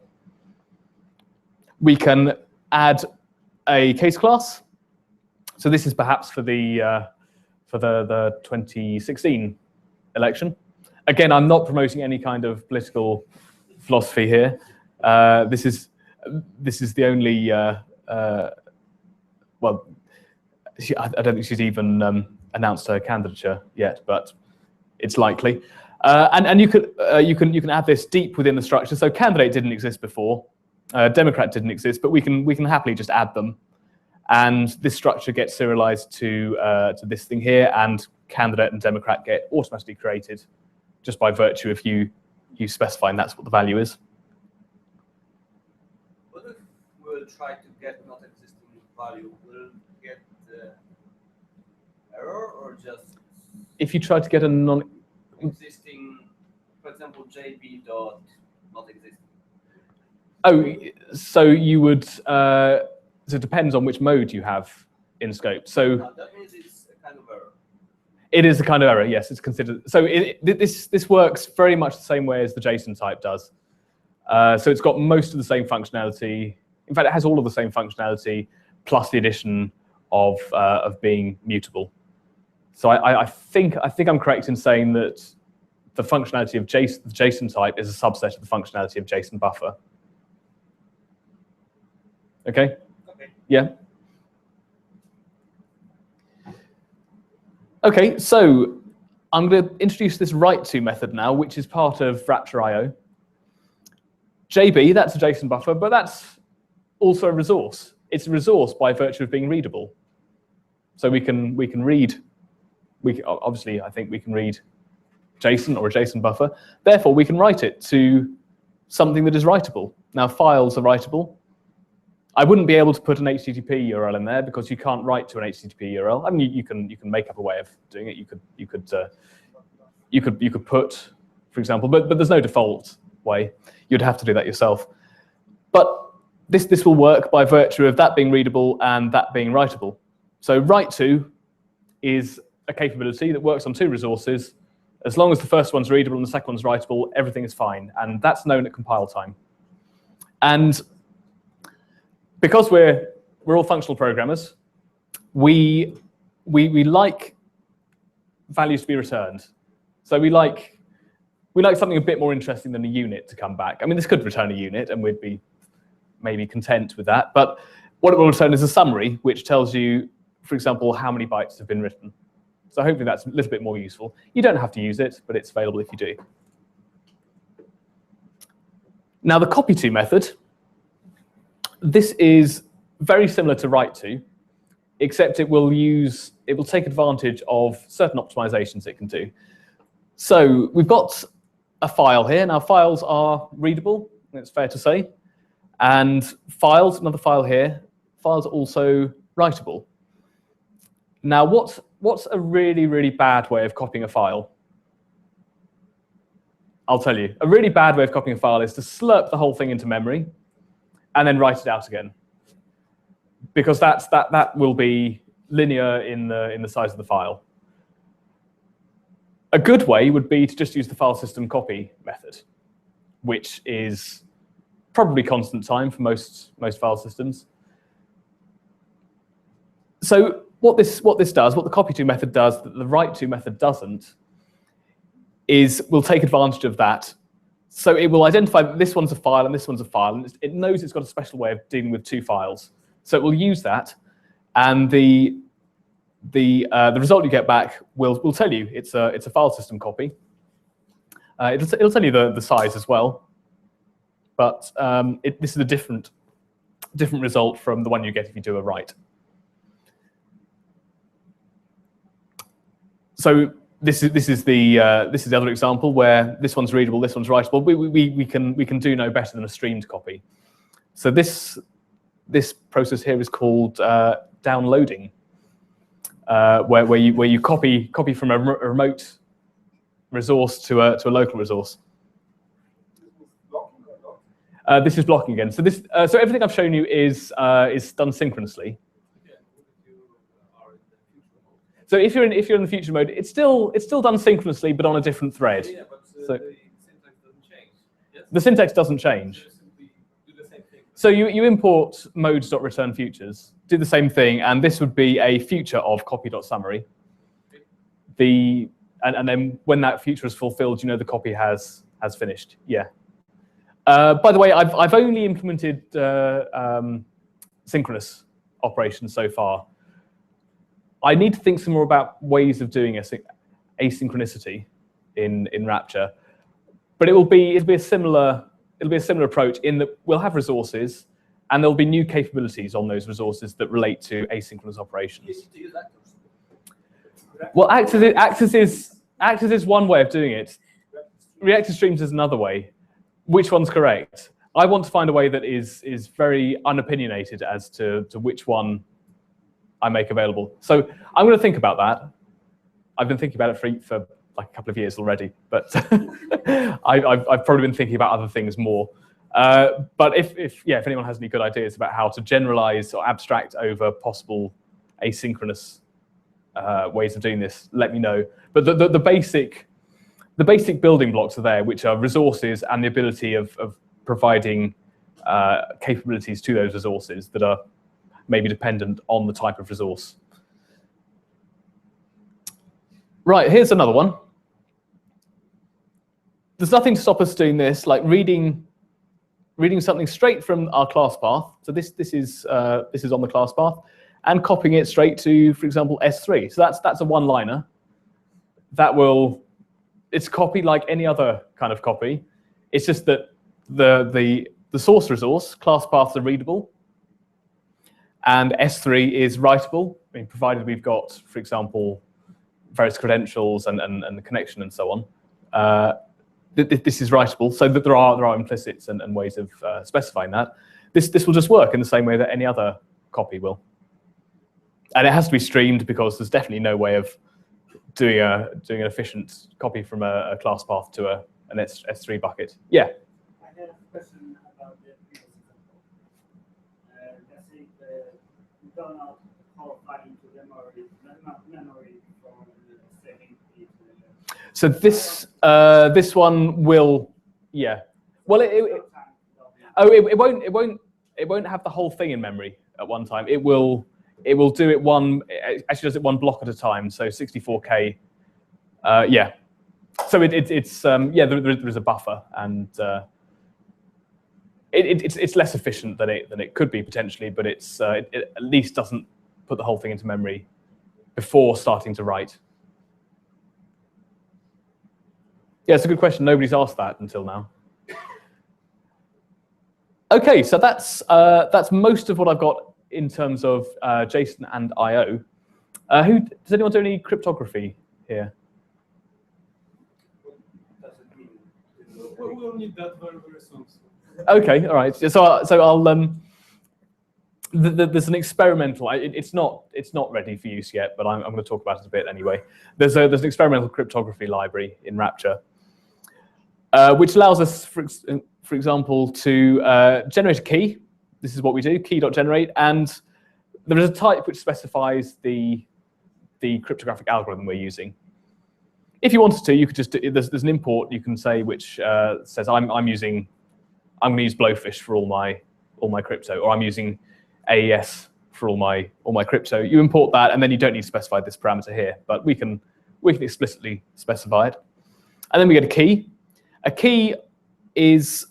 We can add a case class. So this is perhaps for the 2016 election. Again, I'm not promoting any kind of political philosophy here. This is the only well, I don't think she's even announced her candidature yet, but it's likely. And you can add this deep within the structure. So candidate didn't exist before, Democrat didn't exist, but we can happily just add them. And this structure gets serialized to this thing here, and candidate and Democrat get automatically created just by virtue of you specifying that's what the value is. What if we'll try to get not existing value? Will get the error, or just If you try to get a existing, for example, JB dot not existing? Oh, so you would, so it depends on which mode you have in scope. So That means it's a kind of error. it is a kind of error, yes, it's considered. So this works very much the same way as the JSON type does. So it's got most of the same functionality. In fact, it has all of the same functionality plus the addition of being mutable. So I think I'm correct in saying that the functionality of the JSON type is a subset of the functionality of JSON buffer. Okay? Okay. Yeah. Okay, so I'm going to introduce this write to method now, which is part of Raptor.io. JB, that's a JSON buffer, but that's also a resource. It's a resource by virtue of being readable. So we can read. Obviously, I think we can read JSON or a JSON buffer. Therefore, we can write it to something that is writable. Now, files are writable. I wouldn't be able to put an HTTP URL in there because you can't write to an HTTP URL. I mean, you can make up a way of doing it. You could put, for example, but there's no default way. You'd have to do that yourself. But this will work by virtue of that being readable and that being writable. So write to is a capability that works on two resources. As long as the first one's readable and the second one's writable, everything is fine. And that's known at compile time. And because we're all functional programmers, we like values to be returned. So we like something a bit more interesting than a unit to come back. I mean, this could return a unit, and we'd be maybe content with that. But what it will return is a summary, which tells you, for example, how many bytes have been written. So hopefully that's a little bit more useful. You don't have to use it, but it's available if you do. Now, the copy to method. This is very similar to write to, except it will take advantage of certain optimizations it can do. So we've got a file here. Now files are readable, it's fair to say. And files, another file here, files are also writable. Now what's a really, really bad way of copying a file? I'll tell you. A really bad way of copying a file is to slurp the whole thing into memory and then write it out again, because that will be linear in the size of the file. A good way would be to just use the file system copy method, which is probably constant time for most file systems. So what this does, what the copy to method does that the write to method doesn't, is we'll take advantage of that. So it will identify that this one's a file and this one's a file, and it knows it's got a special way of dealing with two files. So it will use that, and the result you get back will tell you it's a file system copy. It'll tell you the size as well, but this is a different result from the one you get if you do a write. So this is the other example where this one's readable, this one's writable. We can do no better than a streamed copy. So this process here is called downloading, where you copy from a remote resource to a local resource. This is blocking again. So so everything I've shown you is done synchronously. So if you're in the future mode, it's still done synchronously, but on a different thread. Yeah, but So the syntax doesn't change. Yes? the syntax doesn't change. Just simply do the same thing. So you import modes.returnFutures, do the same thing, and this would be a future of copy.summary. And then when that future is fulfilled, you know the copy has finished. Yeah. By the way, I've only implemented synchronous operations so far. I need to think some more about ways of doing asynchronicity in Rapture, but it'll be a similar approach in that we'll have resources and there'll be new capabilities on those resources that relate to asynchronous operations. Well, Access is one way of doing it. Reactive streams is another way. Which one's correct? I want to find a way that is very unopinionated as to which one I make available. So I'm going to think about that. I've been thinking about it for like a couple of years already, but I've probably been thinking about other things more. But if anyone has any good ideas about how to generalize or abstract over possible asynchronous ways of doing this, let me know. But the basic building blocks are there, which are resources and the ability of providing capabilities to those resources that are maybe dependent on the type of resource. Right, here's another one. There's nothing to stop us doing this, like reading something straight from our class path. So this is on the class path, and copying it straight to, for example, S3. So that's a one-liner. It's copied like any other kind of copy. It's just that the source resource, class paths are readable, and S3 is writable, provided we've got, for example, various credentials and the connection and so on. This is writable, so that there are implicits and ways of specifying that. This will just work in the same way that any other copy will. And it has to be streamed because there's definitely no way of doing an efficient copy from a class path to an S3 bucket. Yeah. I have a question about the previous example. Let's say you don't know how far into the memory for saving it. So this one will, yeah. Well, it won't have the whole thing in memory at one time. It will do it actually does it one block at a time. So 64K, yeah. So it's there is a buffer, and it's less efficient than it could be potentially, but it at least doesn't put the whole thing into memory before starting to write. Yeah, it's a good question. Nobody's asked that until now. Okay, so that's most of what I've got in terms of JSON and I/O. Does anyone do any cryptography here? We'll need that very, very soon. Okay, all right. So I'll there's an experimental. It's not ready for use yet, but I'm going to talk about it a bit anyway. There's an experimental cryptography library in Rapture, which allows us, for example, to generate a key. This is what we do, key.generate, and there is a type which specifies the cryptographic algorithm we're using. If you wanted to, you could just there's an import you can say which says I'm going to use Blowfish for all my crypto, or I'm using AES for all my crypto. You import that, and then you don't need to specify this parameter here, but we can explicitly specify it. And then we get a key. A key is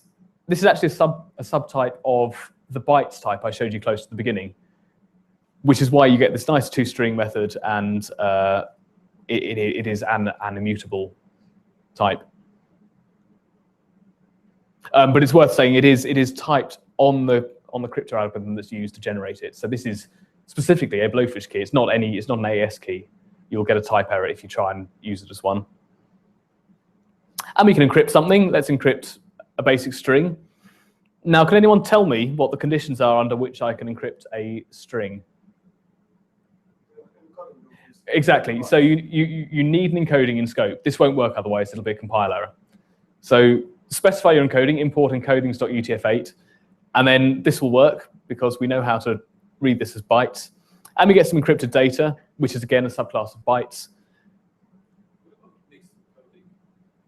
actually a subtype of the bytes type I showed you close to the beginning, which is why you get this nice two-string method, and it is an immutable type. But it's worth saying it is typed on the crypto algorithm that's used to generate it. So this is specifically a Blowfish key. It's not an AES key. you'll get a type error if you try and use it as one. And we can encrypt something. Let's encrypt a basic string. Now, can anyone tell me what the conditions are under which I can encrypt a string? Exactly. So you need an encoding in scope. This won't work otherwise. It'll be a compile error. So specify your encoding, import encodings.utf8, and then this will work because we know how to read this as bytes. And we get some encrypted data, which is again a subclass of bytes.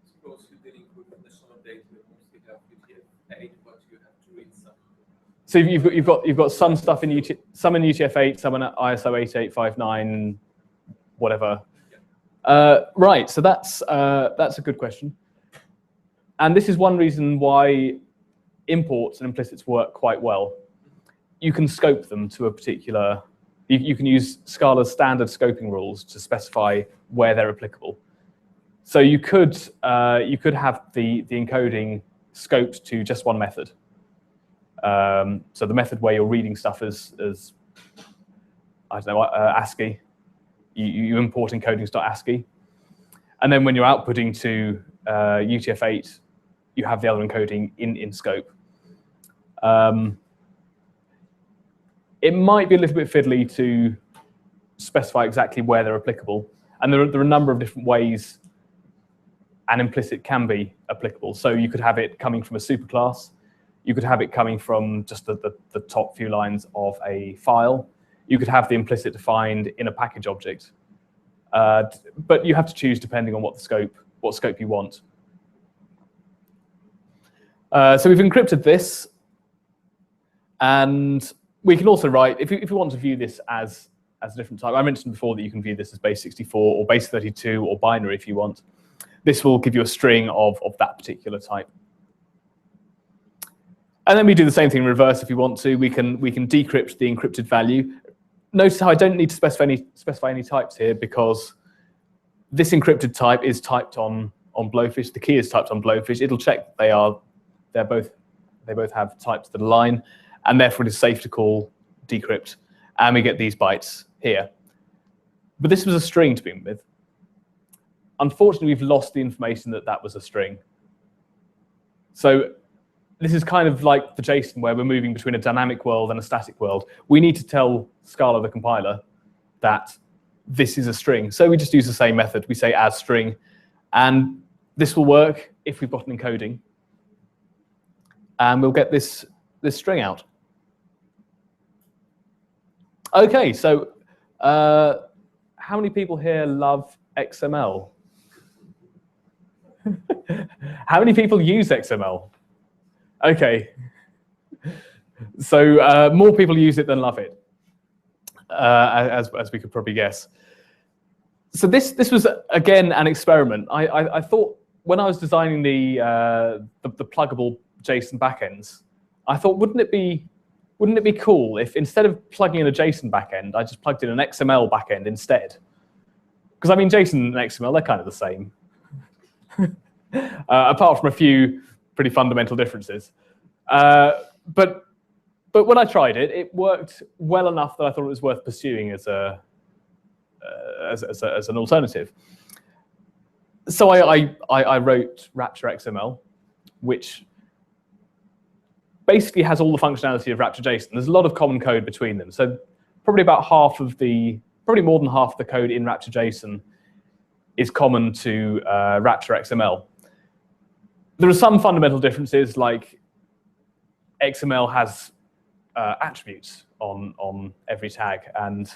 Suppose you're dealing with national data, you mostly have UTF-8, but you have to read some. So you've got some stuff in some in UTF-8, some in ISO 8859, whatever. Right. So that's a good question. And this is one reason why imports and implicits work quite well. You can scope them to a particular. You can use Scala's standard scoping rules to specify where they're applicable. So you could have the encoding scoped to just one method. So the method where you're reading stuff as I don't know, ASCII. You import encodings.ascii, and then when you're outputting to UTF-8, you have the other encoding in scope. It might be a little bit fiddly to specify exactly where they're applicable, and there are a number of different ways an implicit can be applicable. So you could have it coming from a superclass, you could have it coming from just the top few lines of a file. You could have the implicit defined in a package object, but you have to choose depending on what scope you want. So we've encrypted this, and we can also write, if you want to view this as a different type. I mentioned before that you can view this as base 64 or base 32 or binary if you want. This will give you a string of that particular type. And then we do the same thing in reverse if you want to. We can decrypt the encrypted value. Notice how I don't need to specify any types here because this encrypted type is typed on Blowfish. The key is typed on Blowfish. It'll check that they both have types that align, and therefore it is safe to call decrypt. And we get these bytes here. But this was a string to begin with. Unfortunately, we've lost the information that was a string. So this is kind of like the JSON where we're moving between a dynamic world and a static world. We need to tell Scala, the compiler, that this is a string. So we just use the same method. We say as string. And this will work if we've got an encoding. And we'll get this string out. OK, so how many people here love XML? How many people use XML? OK. So more people use it than love it, as we could probably guess. So this was, again, an experiment. I thought when I was designing the pluggable JSON backends, I thought, wouldn't it be cool if instead of plugging in a JSON backend, I just plugged in an XML backend instead? Because I mean, JSON and XML, they're kind of the same, apart from a few pretty fundamental differences. But when I tried it, it worked well enough that I thought it was worth pursuing as an alternative. So I wrote Rapture XML, which basically has all the functionality of Rapture JSON. There's a lot of common code between them. So probably more than half of the code in Rapture JSON is common to Rapture XML. There are some fundamental differences, like XML has attributes on every tag, and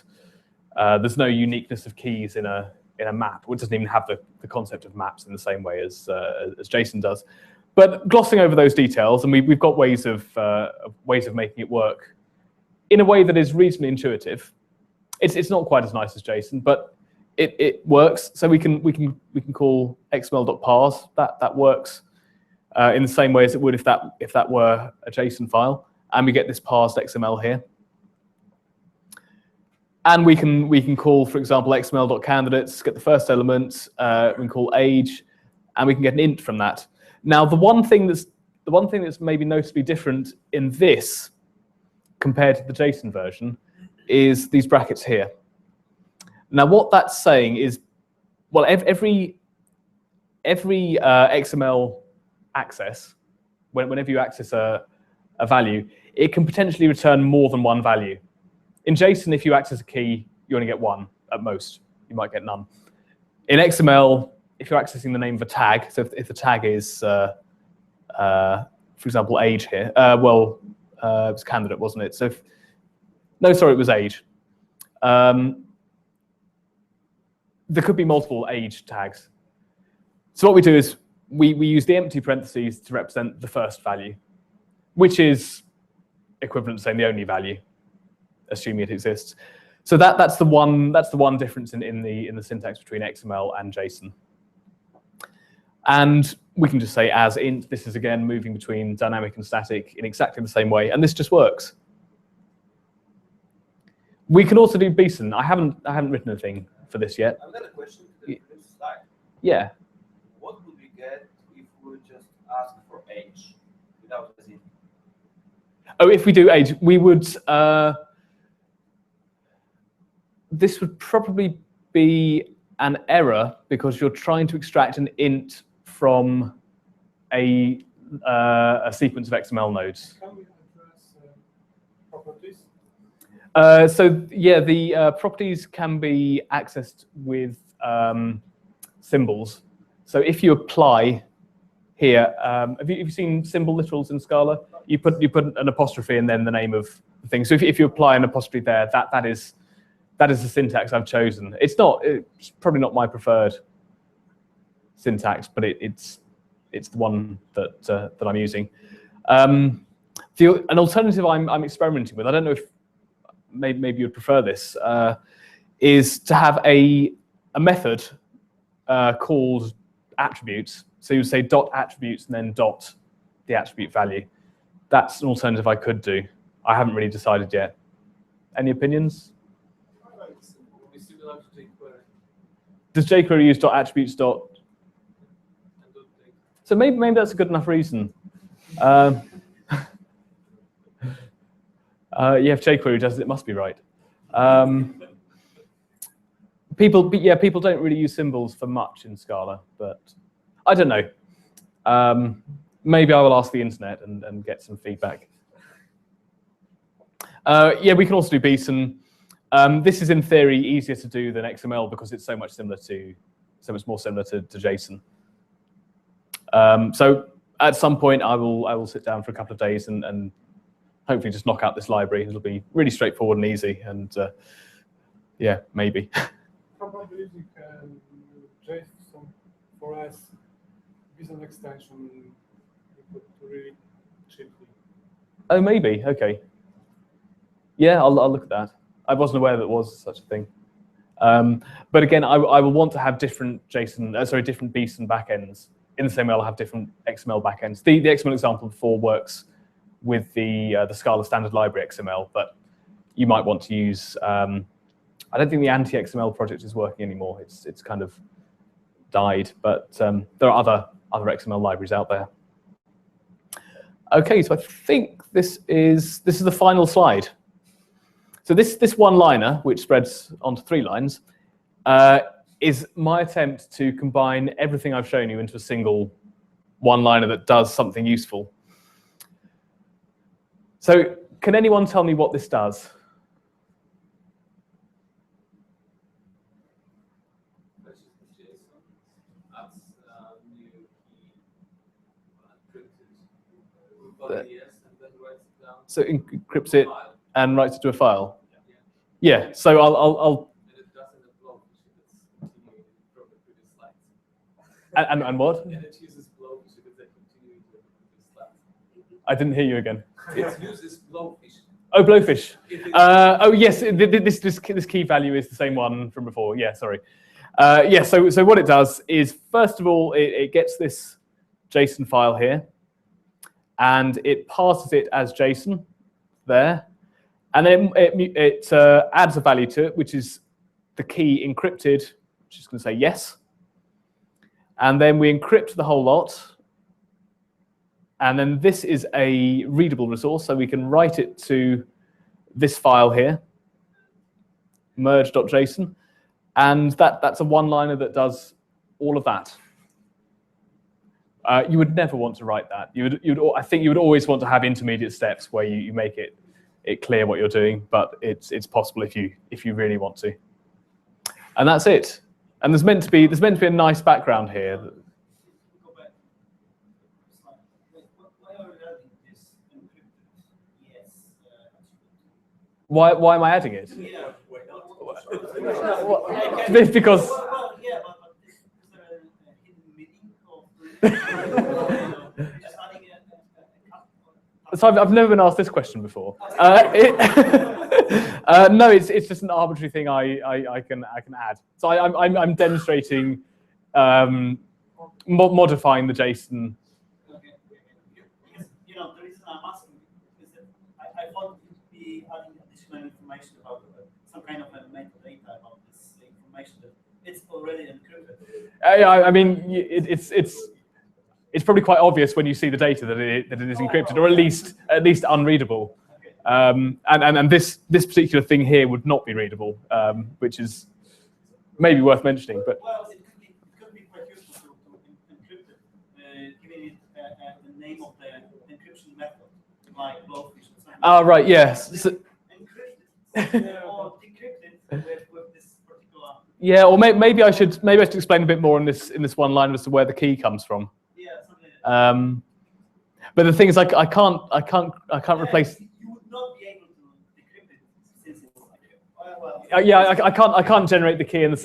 there's no uniqueness of keys in a map. It doesn't even have the concept of maps in the same way as JSON does. But glossing over those details, and we've got ways of making it work in a way that is reasonably intuitive. It's not quite as nice as JSON, but it works. So we can call xml.parse. That works in the same way as it would if that were a JSON file, and we get this parsed XML here. And we can call, for example, xml.candidates, get the first element. We can call age, and we can get an int from that. Now, the one thing that's maybe noticeably different in this compared to the JSON version is these brackets here. Now, what that's saying is, well, every XML access, whenever you access a value, it can potentially return more than one value. In JSON, if you access a key, you only get one at most. You might get none. In XML, if you're accessing the name of a tag, so if the tag is, for example, age here, it was candidate, wasn't it? So no, sorry, it was age. There could be multiple age tags. So what we do is we use the empty parentheses to represent the first value, which is equivalent to saying the only value, assuming it exists. So that's the one difference in the syntax between XML and JSON. And we can just say as int. This is again moving between dynamic and static in exactly the same way, and this just works. We can also do BSON. I haven't written anything for this yet. I've got a question to the previous slide. Yeah. What would we get if we just ask for age without a z? Oh, if we do age, we would. This would probably be an error because you're trying to extract an int from a sequence of XML nodes. Can we address properties? So yeah, the properties can be accessed with symbols. So if you apply here, have you seen symbol literals in Scala? You put an apostrophe and then the name of the thing. So if you apply an apostrophe there, that is the syntax I've chosen. It's probably not my preferred syntax, but it's the one that I'm using. An alternative I'm experimenting with, I don't know if maybe you'd prefer this, is to have a method called attributes. So you say dot attributes and then dot the attribute value. That's an alternative I could do. I haven't really decided yet. Any opinions? Does jQuery use dot attributes dot? So maybe that's a good enough reason. Yeah, if jQuery does it, it must be right. People don't really use symbols for much in Scala, but I don't know. Maybe I will ask the internet and get some feedback. Yeah, we can also do BSON. This is in theory easier to do than XML because it's so much more similar to JSON. So at some point I will sit down for a couple of days and hopefully just knock out this library. It'll be really straightforward and easy, and yeah, maybe. Probably you can JSON for us BSON extension you could really cheaply. Oh, maybe. Okay. Yeah, I'll look at that. I wasn't aware there was such a thing. But again, I will want to have different different BSON backends. In the same way, I'll have different XML backends. The XML example before works with the Scala standard library XML, but you might want to use. I don't think the anti-XML project is working anymore. It's kind of died, but there are other XML libraries out there. Okay, so I think this is the final slide. So this one-liner, which spreads onto 3 lines, is my attempt to combine everything I've shown you into a single one-liner that does something useful. So can anyone tell me what this does? So it encrypts it and writes it to a file. Yeah. So I'll. And what? I didn't hear you again. It uses blowfish. Oh, blowfish. Oh, yes. This key value is the same one from before. Yeah. Sorry. Yeah. So what it does is, first of all, it gets this JSON file here, and it passes it as JSON there, and then it adds a value to it, which is the key encrypted, which is going to say yes. And then we encrypt the whole lot. And then this is a readable resource, so we can write it to this file here, merge.json. And that's a one-liner that does all of that. You would never want to write that. I think you would always want to have intermediate steps where you make it clear what you're doing, but it's possible if you really want to. And that's it. And there's meant to be a nice background here. Go back. Why are we adding this encrypted yes attribute? Why am I adding it? Yeah. Because Well, yeah, but is there a hidden meaning of just adding a so I've never been asked this question before. No, it's just an arbitrary thing I can add. So I'm demonstrating modifying the JSON. Okay. Because, the reason I'm asking is that I thought you'd be adding additional information about some kind of a metadata about this information that it's already encrypted. I mean, it's probably quite obvious when you see the data that it is encrypted, or at least unreadable. And this particular thing here would not be readable, which is maybe worth mentioning. But well, it could be quite useful to encrypt it, giving it the name of the encryption method, like blowfish or something. ah, right, yes. So, Encrypt it or decrypt it with this particular. yeah, or maybe I should explain a bit more in this one line as to where the key comes from. Yeah, something like that. But the thing is, I can't replace. You would not be able to decrypt it since it's like Yeah, I can't generate the key in the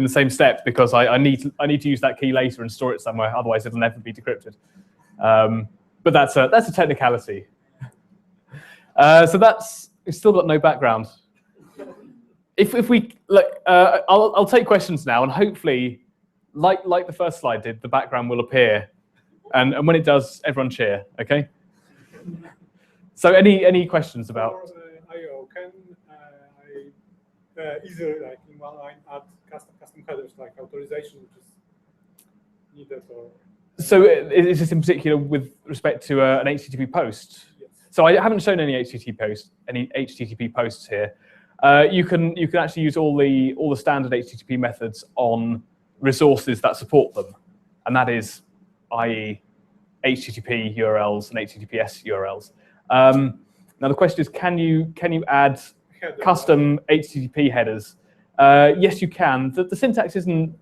same step because I need to use that key later and store it somewhere. Otherwise, it'll never be decrypted. But that's a technicality. So we've still got no background. If we look, I'll take questions now, and hopefully, like the first slide did, the background will appear, and when it does, everyone cheer. Okay. So any questions about? IO, can I easily, like in one line, add custom headers like authorization, which is needed, or? So is this in particular with respect to an HTTP post? Yes. So I haven't shown any HTTP posts here. You can actually use all the standard HTTP methods on resources that support them, and that is, i.e., HTTP URLs and HTTPS URLs. Now the question is, can you add custom HTTP headers? Yes, you can. The syntax isn't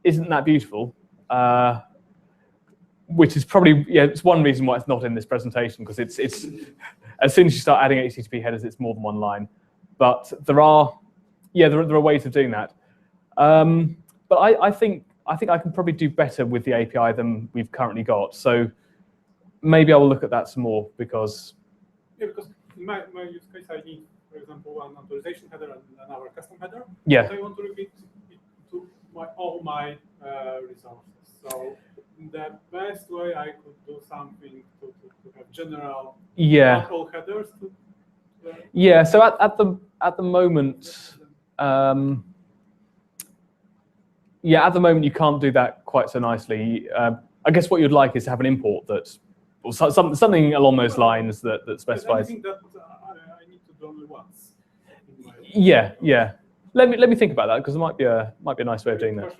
that beautiful, which is probably it's one reason why it's not in this presentation, because it's as soon as you start adding HTTP headers, it's more than one line. But there are ways of doing that. But I think I can probably do better with the API than we've currently got. So maybe I will look at that some more because. Yeah, because in my use case, I need, for example, one authorization header and another custom header. Yeah. And I want to repeat it to all my resources. So the best way I could do something to have general. Yeah. Not all headers. Yeah. So at the moment. Yeah, at the moment you can't do that quite so nicely. I guess what you'd like is to have an import that, or something along those lines that specifies. Anything that I need to do only once. Yeah, yeah. Let me think about that, because it might be a nice way of doing that.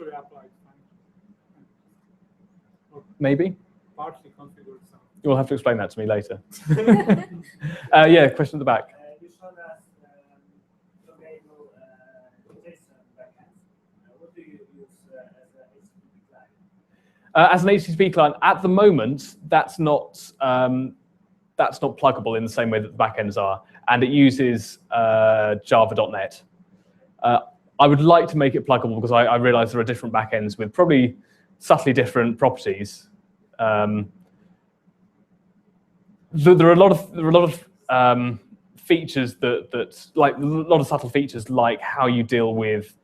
Maybe. Partially configured something. You'll have to explain that to me later. Yeah, question at the back. You showed us loggable JSON backend. What do you use as an HTTP client? As an HTTP client, at the moment, that's not pluggable in the same way that the backends are, and it uses Java.net. I would like to make it pluggable because I realize there are different backends with probably subtly different properties. There are a lot of features that like a lot of subtle features, like how you deal with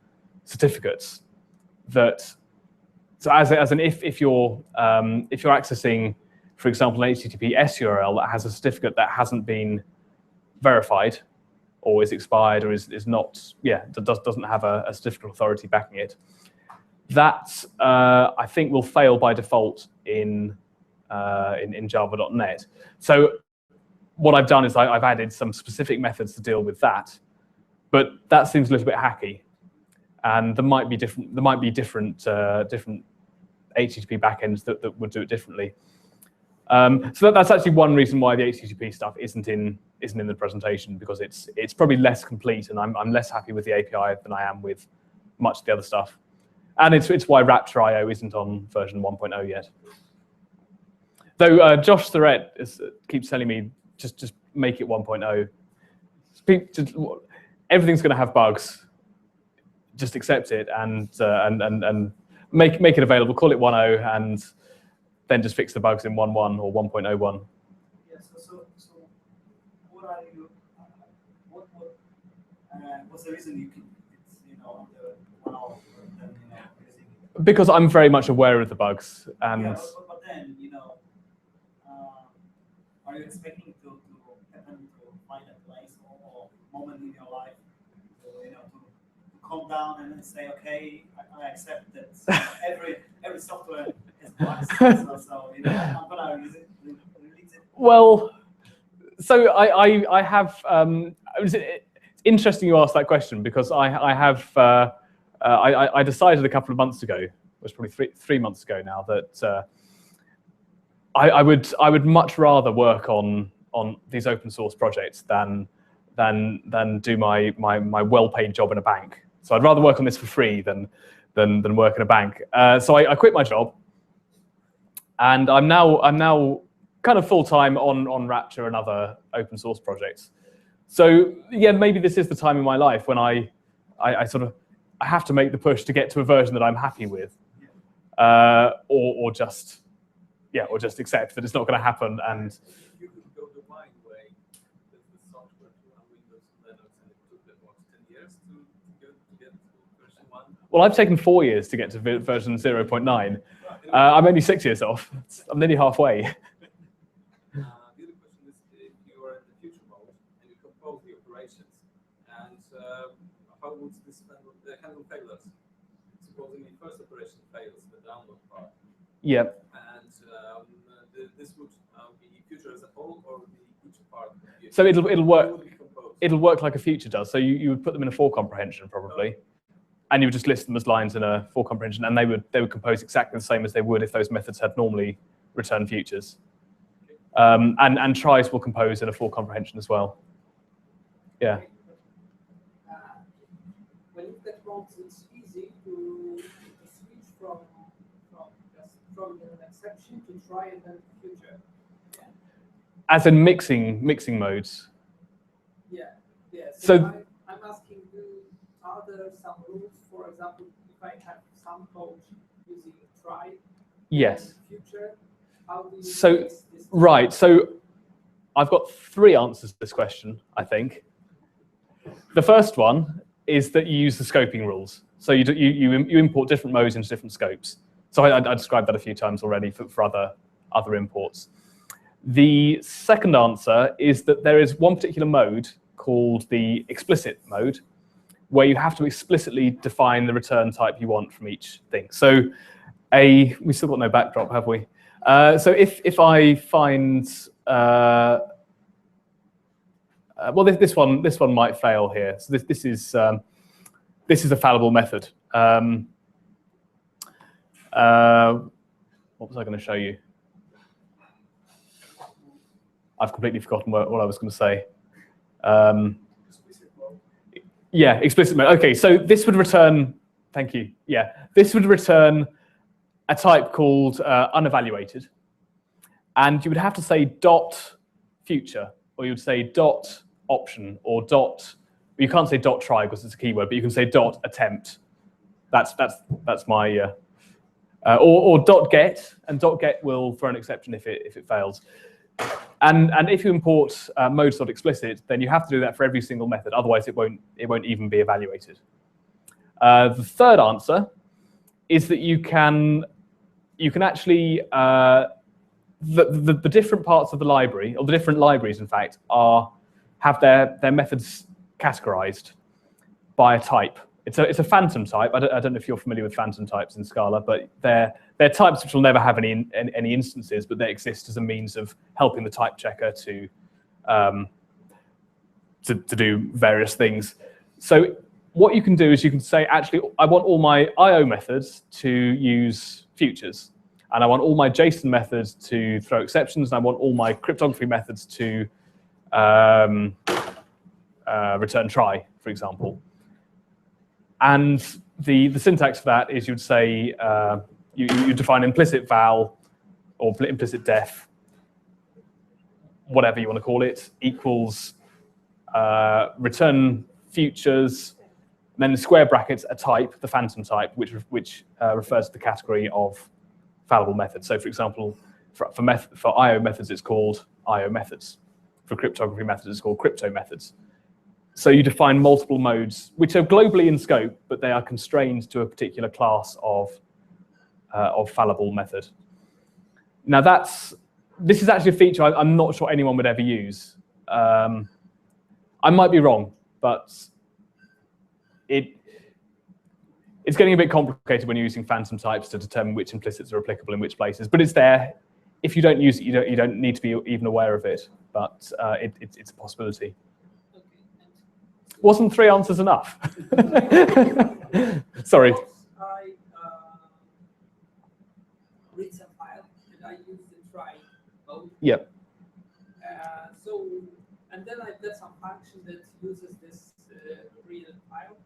certificates. So if you're accessing, for example, an HTTPS URL that has a certificate that hasn't been verified, or is expired, or is not, doesn't have a certificate authority backing it, that I think will fail by default in Java.net. So what I've done is I've added some specific methods to deal with that. but that seems a little bit hacky, and there might be different different HTTP backends that would do it differently. So that's actually one reason why the HTTP stuff isn't in the presentation, because it's probably less complete, and I'm less happy with the API than I am with much of the other stuff. And it's why Raptor.io isn't on version 1.0 yet. Though Josh Surrett keeps telling me just make it 1.0. Everything's going to have bugs. Just accept it and make it available. Call it 1.0 and then just fix the bugs in 1.1 or 1.01. Yes. So what are you? What's the reason you can? It's under 1 hour than using it? Because I'm very much aware of the bugs, and yeah, but then are you expecting to happen to find a place or moment in your life to calm down and then say, okay, I accept that every software has bugs, so I'm gonna release it. Well, so I have. It's interesting you asked that question, because I have. I decided a couple of months ago, it was probably three months ago now, that I would much rather work on these open source projects than do my well-paid job in a bank. So I'd rather work on this for free than work in a bank. So I quit my job, and I'm now kind of full-time on Raptor and other open source projects. So yeah, maybe this is the time in my life when I have to make the push to get to a version that I'm happy with, or just accept that it's not going to happen. And You could go the wide way. The software on Windows and Linux, and it took them 10 years to get to version 1. well, I've taken 4 years to get to version 0.9. I'm only 6 years off. I'm nearly halfway. The other question is, if you are in the future mode and you compose the operations, and how would this handle failures? Supposing the first operation fails, the download part. Yeah. And this would be future as a whole, or the each part? So it'll work. Would be composed? It'll work like a feature does. So you would put them in a for comprehension probably, and you would just list them as lines in a for comprehension, and they would compose exactly the same as they would if those methods had normally returned futures. And tries will compose in a for comprehension as well. Yeah. When you get modes, it's easy to switch from an exception to try and then future. As in mixing modes. Yeah. So I'm asking, are there some rules? For example, if I have some code using try, yes. and future, how do you So mix this? right. So I've got 3 answers to this question, I think. The first one is that you use the scoping rules. So you import different modes into different scopes. So I described that a few times already for other imports. The second answer is that there is one particular mode called the explicit mode, where you have to explicitly define the return type you want from each thing. So we still got no backdrop, have we? So if I find well, this one might fail here. So this is a fallible method. What was I going to show you? I've completely forgotten what I was going to say. Yeah, explicit mode. Okay, so this would return. Thank you. Yeah, this would return a type called unevaluated, and you would have to say dot future, or you would say dot option, or dot. You can't say dot try because it's a keyword, but you can say dot attempt. That's my or dot get, and dot get will throw an exception if it fails. And if you import modes.explicit, then you have to do that for every single method. Otherwise, it won't even be evaluated. The third answer is that you can actually the different parts of the library, or the different libraries, in fact, have their methods categorized by a type. It's a phantom type. I don't know if you're familiar with phantom types in Scala, but they're types which will never have any instances, but they exist as a means of helping the type checker to do various things. So what you can do is you can say, actually, I want all my IO methods to use futures. And I want all my JSON methods to throw exceptions. And I want all my cryptography methods to return try, for example. And the syntax for that is you'd say, you define implicit val or implicit def, whatever you want to call it, equals return futures, and then in square brackets a type, the phantom type, which refers to the category of fallible methods. So, for example, for IO methods, it's called IO methods. For cryptography methods, it's called crypto methods. So you define multiple modes, which are globally in scope, but they are constrained to a particular class of fallible method. Now, this is actually a feature I'm not sure anyone would ever use. I might be wrong, but it's getting a bit complicated when you're using phantom types to determine which implicits are applicable in which places. But it's there. If you don't use it, you don't need to be even aware of it. But it's a possibility. Wasn't 3 answers enough? Sorry. I read some file and I use the try mode. Yep. And then I've got some function that uses this real file.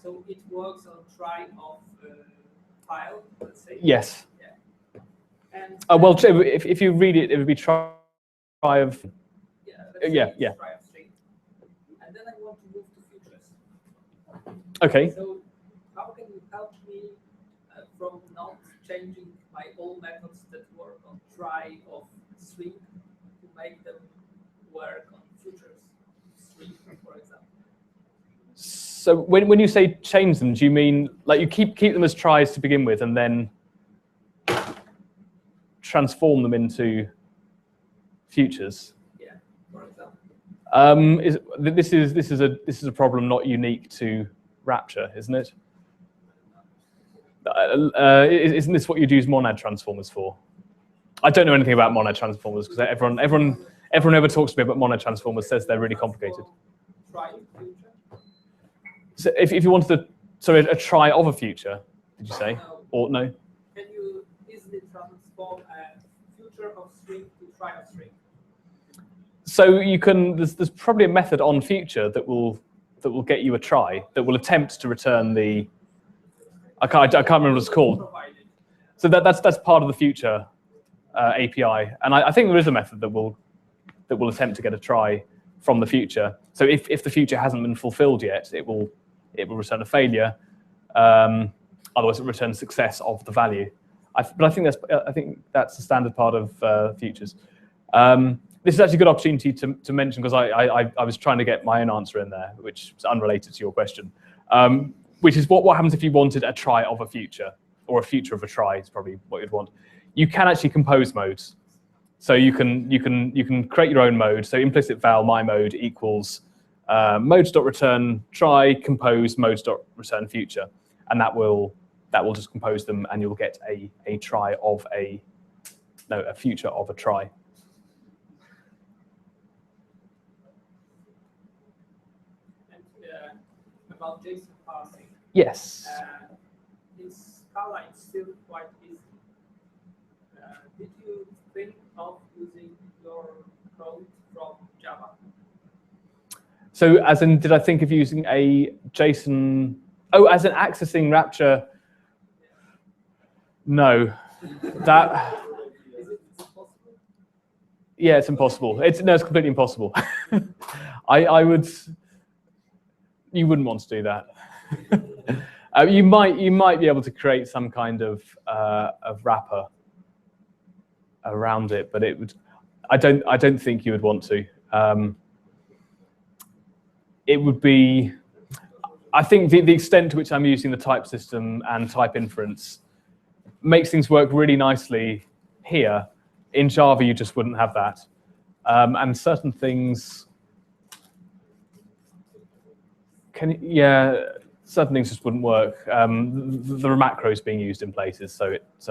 So it works on try of file, let's say. Yes. Yeah. And Well, if you read it, it would be try of. Yeah. Try of string. And then I want to move to futures. Okay. So how can you help me from not changing my old methods that work on try of string to make them work on futures string, for example? So when you say change them, do you mean like you keep them as tries to begin with and then transform them into futures? Yeah, for example. This is a problem not unique to Rapture, isn't it? Isn't this what you'd use monad transformers for? I don't know anything about monad transformers because everyone ever talks to me about monad transformers says they're really complicated. Try future? So if you wanted a try of a future, did you say? No. Or no? Can you easily transform a future of string to try of string? So you can. There's probably a method on future that will get you a try that will attempt to return the. I can't remember what it's called. So that's part of the future API, and I think there is a method that will attempt to get a try from the future. So if the future hasn't been fulfilled yet, it will return a failure. Otherwise, it returns success of the value. But I think that's the standard part of futures. This is actually a good opportunity to mention because I was trying to get my own answer in there, which is unrelated to your question. Which is what happens if you wanted a try of a future, or a future of a try is probably what you'd want. You can actually compose modes. So you can create your own mode. So implicit val my mode equals modes.return try compose modes.return future, and that will just compose them, and you'll get a try of a future of a try. And about JSON parsing. Yes. In Scala, it's still quite easy. Did you think of using your code from Java? So as in, did I think of using a JSON? Oh, as in accessing Rapture? No. That. Is it possible? Yeah, it's impossible. It's completely impossible. I would. You wouldn't want to do that. You might be able to create some kind of wrapper around it, but it would. I don't think you would want to. It would be. I think the extent to which I'm using the type system and type inference makes things work really nicely here. In Java, you just wouldn't have that, and certain things. Certain things just wouldn't work. There are macros being used in places, so it's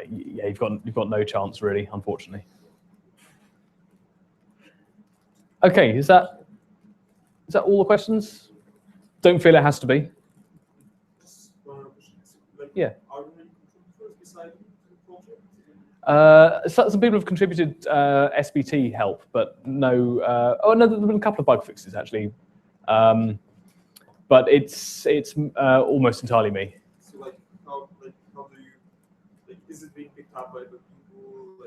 you've got no chance really, unfortunately. Okay, is that Is that all the questions? Don't feel it has to be. Yeah. Are there any contributors beside the project? Some people have contributed SBT help, but no. Oh no, there's been a couple of bug fixes actually, but it's almost entirely me. So how do you is it being picked up by the people?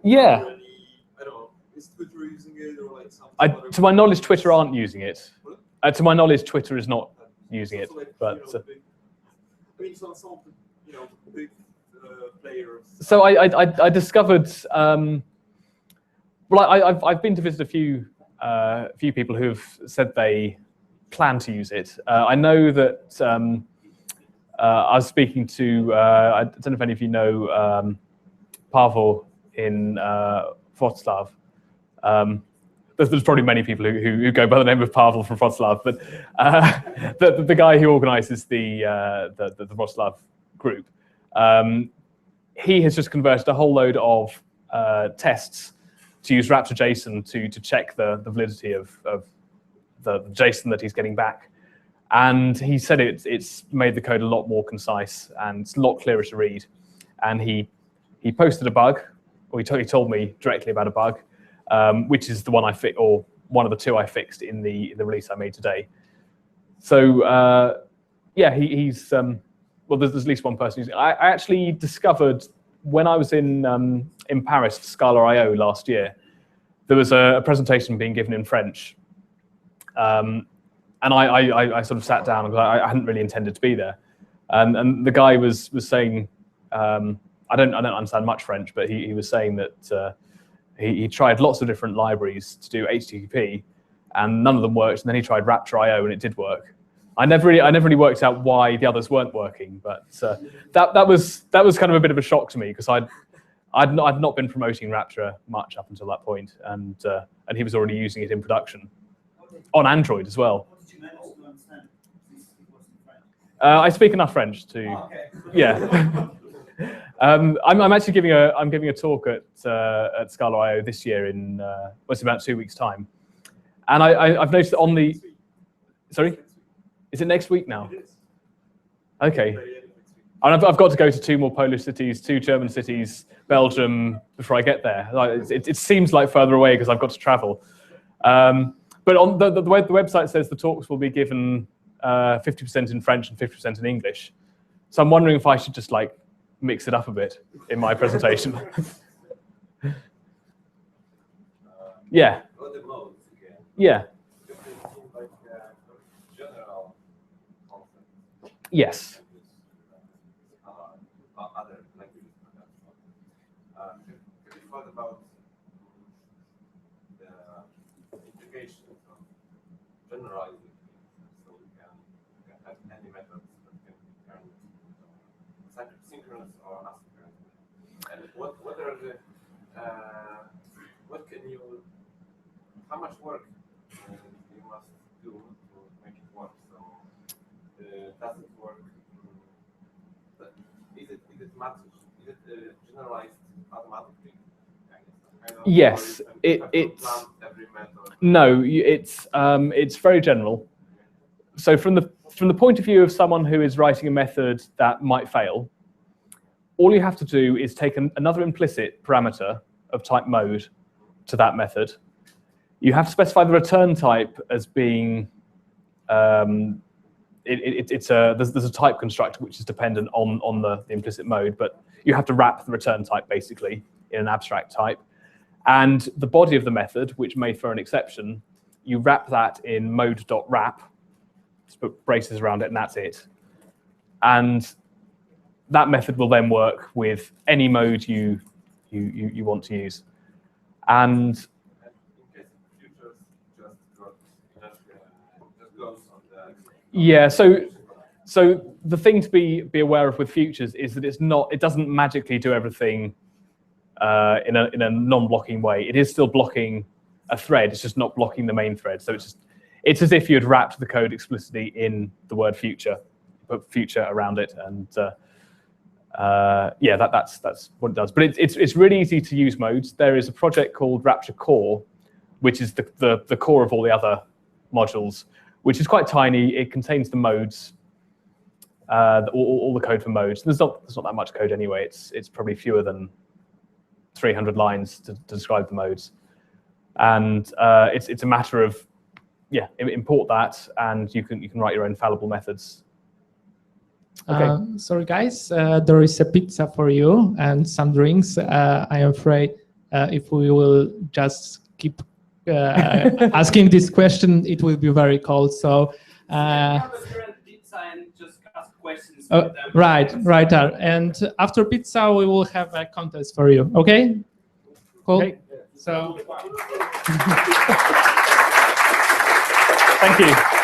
Yeah. Are there any, I don't know. Is Twitter using it or something? To my knowledge, Twitter aren't using it. To my knowledge, Twitter is not using it. But I mean, some of the big players. So I discovered. Well, I've been to visit a few people who've said they plan to use it. I know that I was speaking to. I don't know if any of you know Pavel in Wroclaw. There's probably many people who go by the name of Pavel from Wroclaw, but the guy who organises the Wroclaw group, he has just converted a whole load of tests to use Raptor.json to check the validity of the JSON that he's getting back. And he said it's made the code a lot more concise and it's a lot clearer to read. And he posted a bug, or he told me directly about a bug, which is the one I fixed, or one of the two I fixed in the release I made today. So yeah, he's well, there's at least one person using it. I actually discovered when I was in Paris for Scala.io last year, there was a presentation being given in French, and I sort of sat down because I hadn't really intended to be there, and the guy was saying, I don't understand much French, but he was saying that he tried lots of different libraries to do HTTP, and none of them worked. And then he tried Raptor.io, and it did work. I never really worked out why the others weren't working, but that was kind of a bit of a shock to me because I'd not been promoting Raptor much up until that point, and he was already using it in production on Android as well. What did you manage to understand? Since it was in French? I speak enough French to, Okay. yeah. I'm actually giving a talk at Scala.io this year in it's about 2 weeks' time, and I've noticed that on the sorry, is it next week now? It is. Okay, and I've got to go to 2 more Polish cities, 2 German cities, Belgium before I get there. It seems like further away because I've got to travel. But on the website says the talks will be given 50% in French and 50% in English. So I'm wondering if I should just mix it up a bit in my presentation. Yeah. Other modes again. Yeah. General concept. Yes. Other languages. Have you thought about the implications of generalizing so we can have any methods that can be turned synchronous or asynchronous? And what are the what can you, how much work you must do to make it work? So does it work? Is it matrix? Is it generalized automatically? Yes, it's every method. No, it's very general. So from the point of view of someone who is writing a method that might fail, all you have to do is take another implicit parameter of type mode to that method. You have to specify the return type as being there's a type constructor which is dependent on the implicit mode, but you have to wrap the return type basically in an abstract type. And the body of the method, which may throw an exception, you wrap that in mode.wrap, just put braces around it, and that's it. And that method will then work with any mode you want to use. And in case of futures, just goes on the. yeah, so the thing to be aware of with futures is that it doesn't magically do everything in a non-blocking way. It is still blocking a thread. It's just not blocking the main thread. So it's as if you had wrapped the code explicitly in the word future, put future around it, and yeah, that's what it does. But it's really easy to use modes. There is a project called Rapture Core, which is the core of all the other modules, which is quite tiny. It contains the modes, all the code for modes. There's not that much code anyway. It's probably fewer than 300 lines to describe the modes, and it's a matter of import that, and you can write your own fallible methods. Okay. Sorry guys, there is a pizza for you and some drinks. I am afraid if we will just keep asking this question, it will be very cold. So. And just ask questions. Right. And after pizza, we will have a contest for you. Okay? Cool. Okay. So. Thank you.